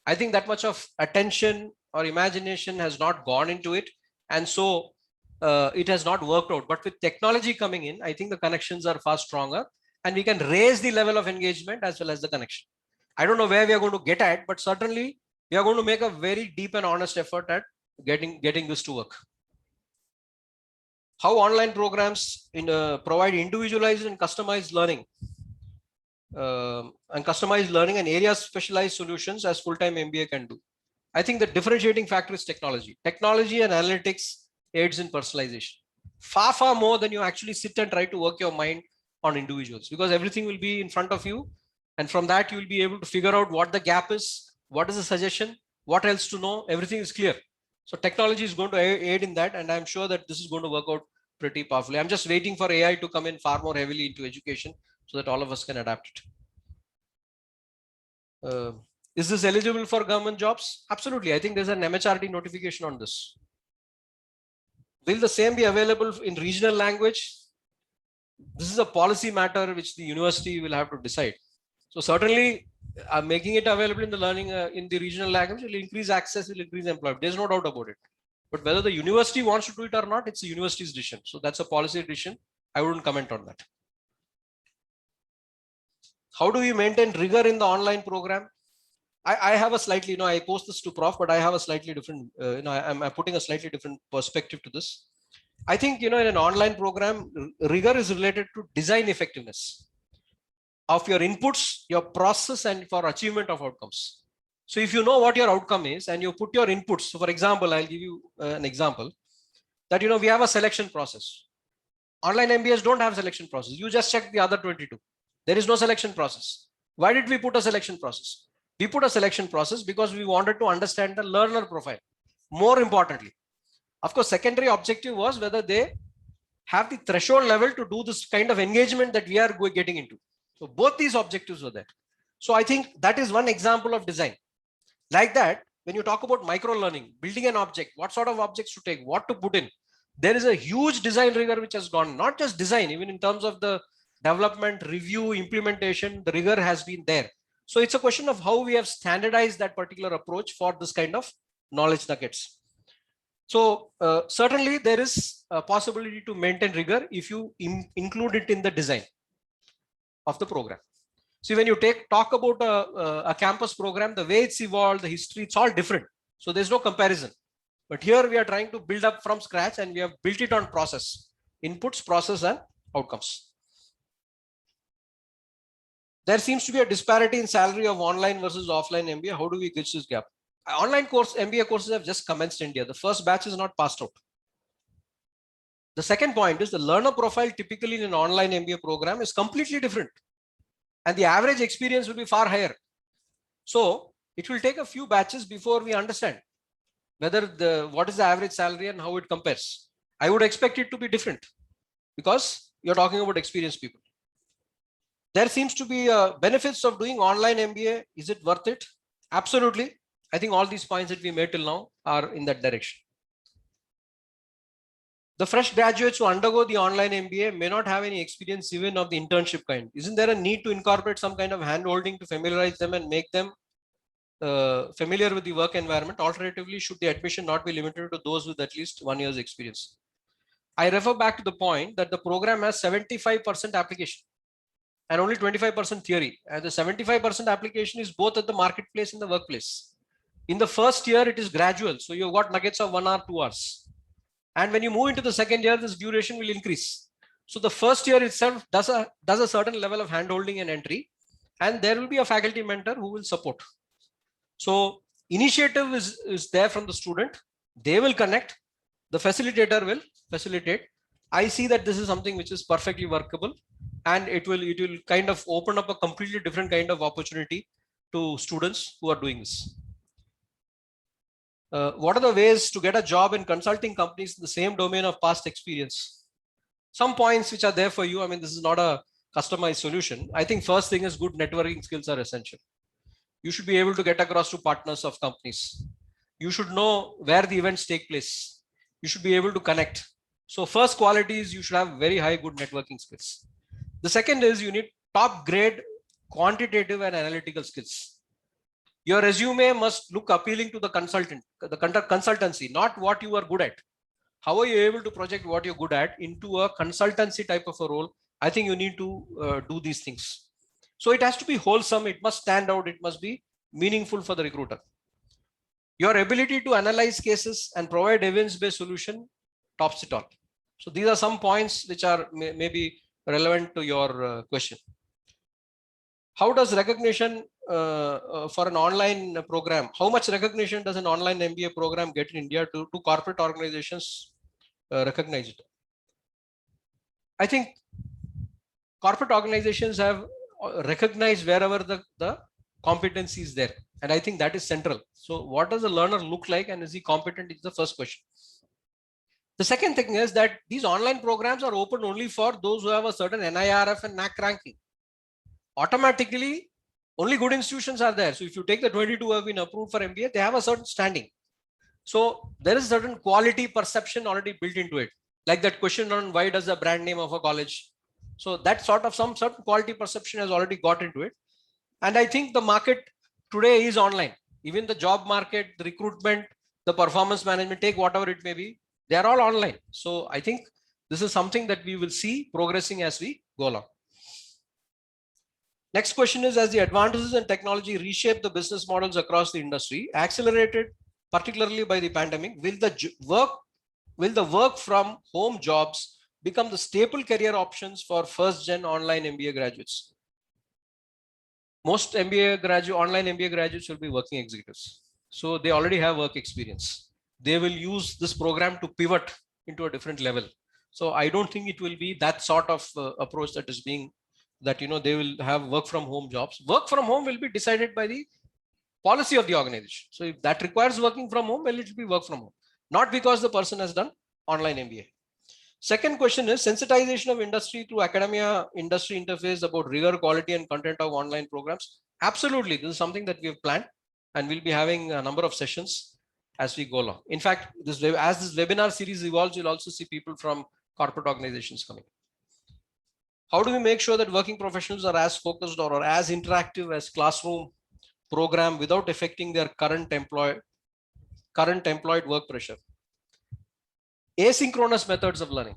I think that much of attention or imagination has not gone into it. And so it has not worked out. But with technology coming in, I think the connections are far stronger and we can raise the level of engagement as well as the connection. I don't know where we are going to get at, but certainly we are going to make a very deep and honest effort at getting this to work. How online programs provide individualized and customized learning and area specialized solutions as full-time MBA can do. I think the differentiating factor is technology. Technology and analytics aids in personalization far, far more than you actually sit and try to work your mind on individuals, because everything will be in front of you. And from that, you will be able to figure out what the gap is, what is the suggestion, what else to know, everything is clear. So technology is going to aid in that. And I'm sure that this is going to work out pretty powerfully. I'm just waiting for AI to come in far more heavily into education so that all of us can adapt it. Is this eligible for government jobs? Absolutely. I think there's an MHRD notification on this. Will the same be available in regional language? This is a policy matter which the university will have to decide. So certainly making it available in the learning in the regional language will increase access, will increase employment. There's no doubt about it. But whether the university wants to do it or not, it's the university's decision. So that's a policy decision. I wouldn't comment on that. How do we maintain rigor in the online program? I have a slightly, I post this to Prof, but I have a slightly different, I'm putting a slightly different perspective to this. I think, in an online program, rigor is related to design effectiveness of your inputs, your process, and for achievement of outcomes. So if you know what your outcome is and you put your inputs, so for example, I'll give you an example that, we have a selection process. Online MBAs don't have selection process. You just check the other 22. There is no selection process. Why did we put a selection process? We put a selection process because we wanted to understand the learner profile. More importantly, of course, secondary objective was whether they have the threshold level to do this kind of engagement that we are getting into. So both these objectives were there. So I think that is one example of design. Like that, when you talk about micro learning, building an object, what sort of objects to take, what to put in, there is a huge design rigor which has gone, not just design, even in terms of the development, review, implementation, the rigor has been there. So it's a question of how we have standardized that particular approach for this kind of knowledge nuggets. So certainly there is a possibility to maintain rigor if you include it in the design. of the program. See, when you talk about a campus program, the way it's evolved, the history, it's all different. So there's no comparison. But here we are trying to build up from scratch, and we have built it on process, inputs, process, and outcomes. There seems to be a disparity in salary of online versus offline MBA. How do we bridge this gap? Online MBA courses have just commenced in India. The first batch is not passed out. The second point is the learner profile typically in an online MBA program is completely different, and the average experience will be far higher. So it will take a few batches before we understand whether what is the average salary and how it compares. I would expect it to be different because you're talking about experienced people. There seems to be benefits of doing online MBA. Is it worth it? Absolutely. I think all these points that we made till now are in that direction. The fresh graduates who undergo the online MBA may not have any experience even of the internship kind. Isn't there a need to incorporate some kind of hand-holding to familiarize them and make them familiar with the work environment? Alternatively, should the admission not be limited to those with at least 1 year's experience? I refer back to the point that the program has 75% application and only 25% theory. And the 75% application is both at the marketplace and the workplace. In the first year, it is gradual. So you've got nuggets of 1 hour, 2 hours. And when you move into the second year, this duration will increase. So the first year itself does a certain level of handholding and entry, and there will be a faculty mentor who will support. So initiative is there from the student. They will connect. The facilitator will facilitate. I see that this is something which is perfectly workable, and it will kind of open up a completely different kind of opportunity to students who are doing this. What are the ways to get a job in consulting companies in the same domain of past experience? Some points which are there for you. I mean, this is not a customized solution. I think first thing is good networking skills are essential. You should be able to get across to partners of companies. You should know where the events take place. You should be able to connect. So first quality is you should have very high good networking skills. The second is you need top grade quantitative and analytical skills. Your resume must look appealing to the consultant, the consultancy, not what you are good at. How are you able to project what you're good at into a consultancy type of a role? I think you need to do these things. So it has to be wholesome. It must stand out. It must be meaningful for the recruiter. Your ability to analyze cases and provide evidence-based solution tops it all. So these are some points which are maybe relevant to your question. How does recognition for an online program, how much recognition does an online MBA program get in India to corporate organizations recognize it? I think corporate organizations have recognized wherever the competency is there. And I think that is central. So what does the learner look like and is he competent is the first question. The second thing is that these online programs are open only for those who have a certain NIRF and NAC ranking. Automatically, only good institutions are there. So if you take the 22 who have been approved for MBA, they have a certain standing. So there is certain quality perception already built into it. Like that question on why does the brand name of a college? So that sort of some certain quality perception has already got into it. And I think the market today is online. Even the job market, the recruitment, the performance management, take whatever it may be, they are all online. So I think this is something that we will see progressing as we go along. Next question is, as the advances in technology reshape the business models across the industry, accelerated particularly by the pandemic, will the work from home jobs become the staple career options for first gen online MBA graduates? Most online MBA graduates will be working executives. So they already have work experience. They will use this program to pivot into a different level. So I don't think it will be that sort of approach that is being that, they will have work from home jobs. Work from home will be decided by the policy of the organization. So if that requires working from home, well, it will be work from home, not because the person has done online MBA. Second question is sensitization of industry through academia industry interface about rigor, quality, and content of online programs. Absolutely. This is something that we have planned, and we'll be having a number of sessions as we go along. In fact, as this webinar series evolves, you'll also see people from corporate organizations coming. How do we make sure that working professionals are as focused or as interactive as classroom program without affecting their current employed work pressure? Asynchronous methods of learning.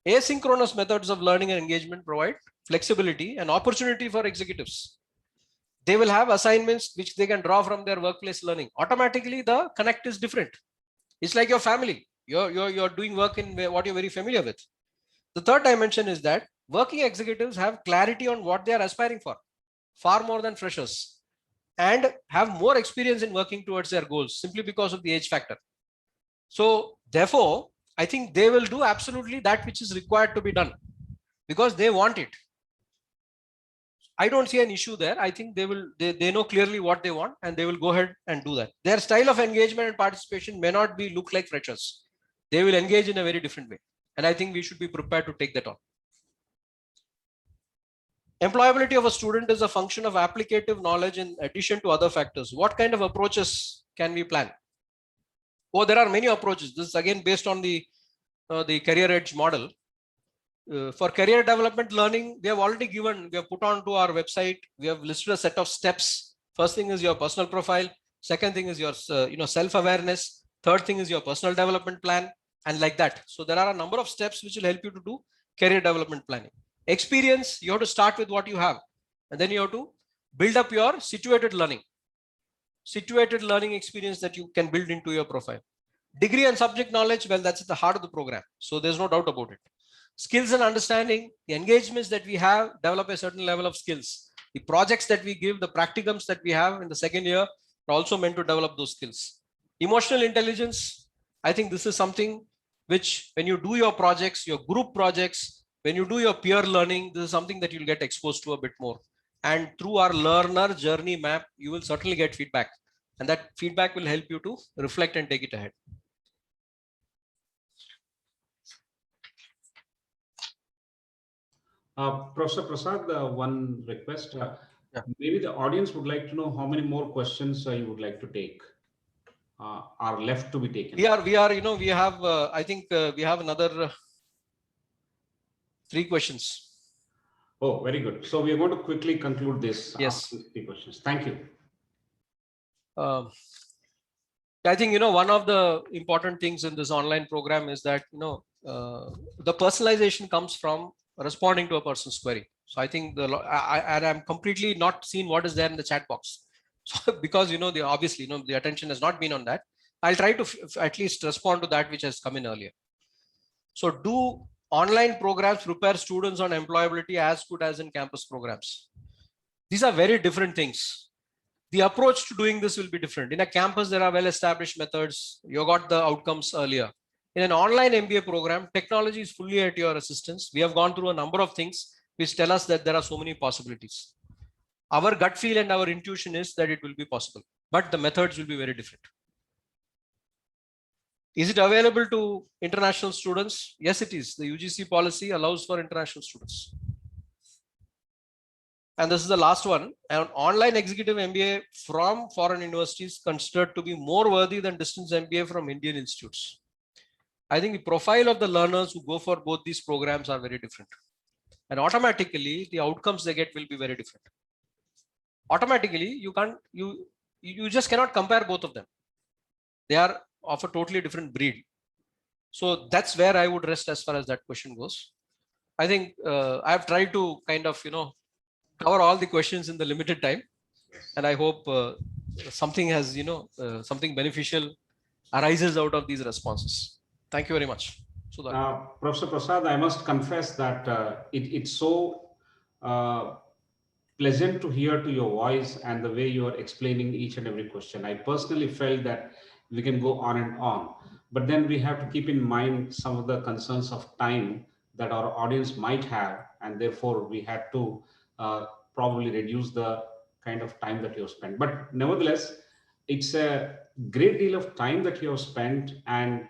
Asynchronous methods of learning and engagement provide flexibility and opportunity for executives. They will have assignments which they can draw from their workplace learning. Automatically, the connect is different. It's like your family. You're doing work in what you're very familiar with. The third dimension is that working executives have clarity on what they are aspiring for, far more than freshers, and have more experience in working towards their goals simply because of the age factor. So therefore, I think they will do absolutely that which is required to be done because they want it. I don't see an issue there. I think they know clearly what they want and they will go ahead and do that. Their style of engagement and participation may not be look like freshers. They will engage in a very different way. And I think we should be prepared to take that on. Employability of a student is a function of applicative knowledge in addition to other factors. What kind of approaches can we plan? Oh, there are many approaches. This is again based on the career edge model. For career development learning, we have put onto our website, we have listed a set of steps. First thing is your personal profile. Second thing is your self-awareness. Third thing is your personal development plan, and like that. So there are a number of steps which will help you to do career development planning. Experience, you have to start with what you have, and then you have to build up your situated learning experience that you can build into your profile. Degree and subject knowledge, well, that's at the heart of the program. So there's no doubt about it. Skills and understanding, the engagements that we have develop a certain level of skills. The projects that we give, the practicums that we have in the second year are also meant to develop those skills. Emotional intelligence, I think this is something which when you do your projects, your group projects, when you do your peer learning, this is something that you'll get exposed to a bit more. And through our learner journey map, you will certainly get feedback. And that feedback will help you to reflect and take it ahead. Professor Prasad, one request. Yeah. Maybe the audience would like to know how many more questions you would like to take are left to be taken. We have, I think we have another 3 questions. Oh, very good. So we are going to quickly conclude this. Yes. 3 questions. Thank you. I think, one of the important things in this online program is that, the personalization comes from responding to a person's query. So I think I'm completely not seen what is there in the chat box. So because, obviously, the attention has not been on that. I'll try to at least respond to that which has come in earlier. So do online programs prepare students on employability as good as in campus programs? These are very different things. The approach to doing this will be different. In a campus, there are well-established methods. You got the outcomes earlier. In an online MBA program, technology is fully at your assistance. We have gone through a number of things which tell us that there are so many possibilities. Our gut feel and our intuition is that it will be possible, but the methods will be very different. Is it available to international students? Yes, it is. The UGC policy allows for international students. And this is the last one. An online executive MBA from foreign universities considered to be more worthy than distance MBA from Indian institutes. I think the profile of the learners who go for both these programs are very different. And automatically, the outcomes they get will be very different. Automatically, you just cannot compare both of them. They are of a totally different breed. So that's where I would rest as far as that question goes. I think I've tried to kind of, cover all the questions in the limited time. And I hope something has, something beneficial arises out of these responses. Thank you very much. Professor Prasad, I must confess that it's so pleasant to hear to your voice and the way you are explaining each and every question. I personally felt that we can go on and on, but then we have to keep in mind some of the concerns of time that our audience might have, and therefore we had to probably reduce the kind of time that you have spent. But nevertheless, it's a great deal of time that you have spent and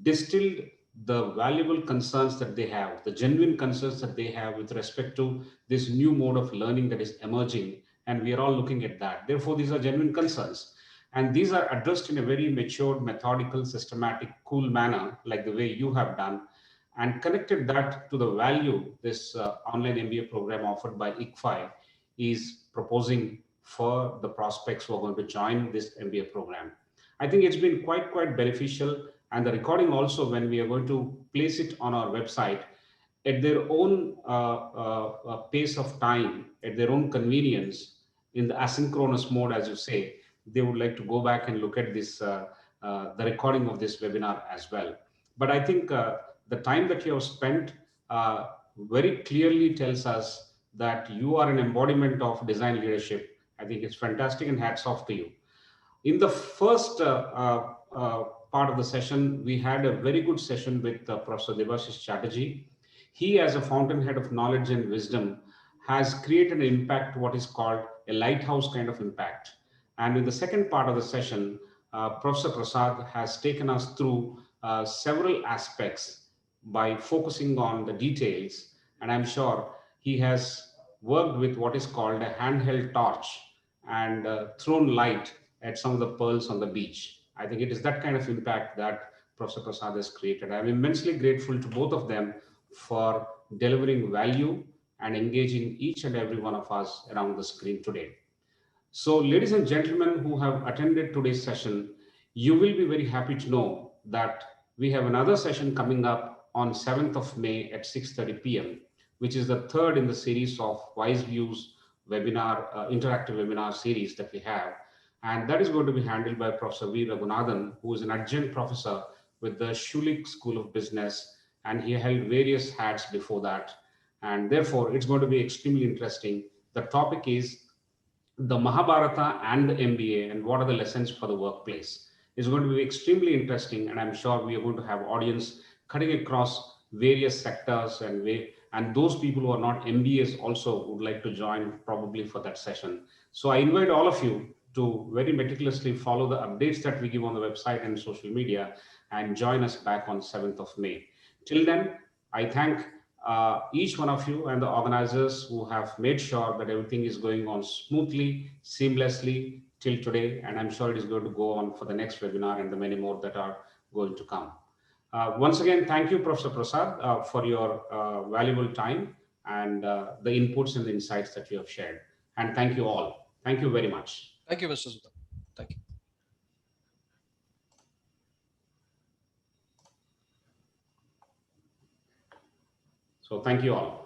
distilled the valuable concerns that they have, the genuine concerns that they have with respect to this new mode of learning that is emerging. And we are all looking at that. Therefore, these are genuine concerns. And these are addressed in a very matured, methodical, systematic, cool manner, like the way you have done, and connected that to the value this online MBA program offered by ICFI is proposing for the prospects who are going to join this MBA program. I think it's been quite beneficial. And the recording also, when we are going to place it on our website, at their own pace of time, at their own convenience, in the asynchronous mode, as you say, they would like to go back and look at this, the recording of this webinar as well. But I think the time that you have spent very clearly tells us that you are an embodiment of design leadership. I think it's fantastic, and hats off to you. In the first part of the session, we had a very good session with Professor Debashish Chatterjee. He, as a fountainhead of knowledge and wisdom, has created an impact, what is called a lighthouse kind of impact. And in the second part of the session, Professor Prasad has taken us through several aspects by focusing on the details. And I'm sure he has worked with what is called a handheld torch and thrown light at some of the pearls on the beach. I think it is that kind of impact that Professor Prasad has created. I'm immensely grateful to both of them for delivering value and engaging each and every one of us around the screen today. So, ladies and gentlemen who have attended today's session, you will be very happy to know that we have another session coming up on 7th of May at 6:30 p.m., which is the third in the series of Wise Views webinar, interactive webinar series that we have. And that is going to be handled by Professor V. Raghunathan, who is an adjunct professor with the Schulich School of Business, and he held various hats before that. And therefore, it's going to be extremely interesting. The topic is the Mahabharata and the MBA, and what are the lessons for the workplace. Is going to be extremely interesting, and I'm sure we are going to have audience cutting across various sectors, and those people who are not MBAs also would like to join probably for that session. So I invite all of you to very meticulously follow the updates that we give on the website and social media, and join us back on 7th of May. Till then, I thank each one of you and the organizers who have made sure that everything is going on smoothly, seamlessly till today. And I'm sure it is going to go on for the next webinar and the many more that are going to come. Once again, thank you, Professor Prasad, for your valuable time and the inputs and the insights that you have shared. And thank you all. Thank you very much. Thank you, Mr. Sudha. Thank you. So thank you all.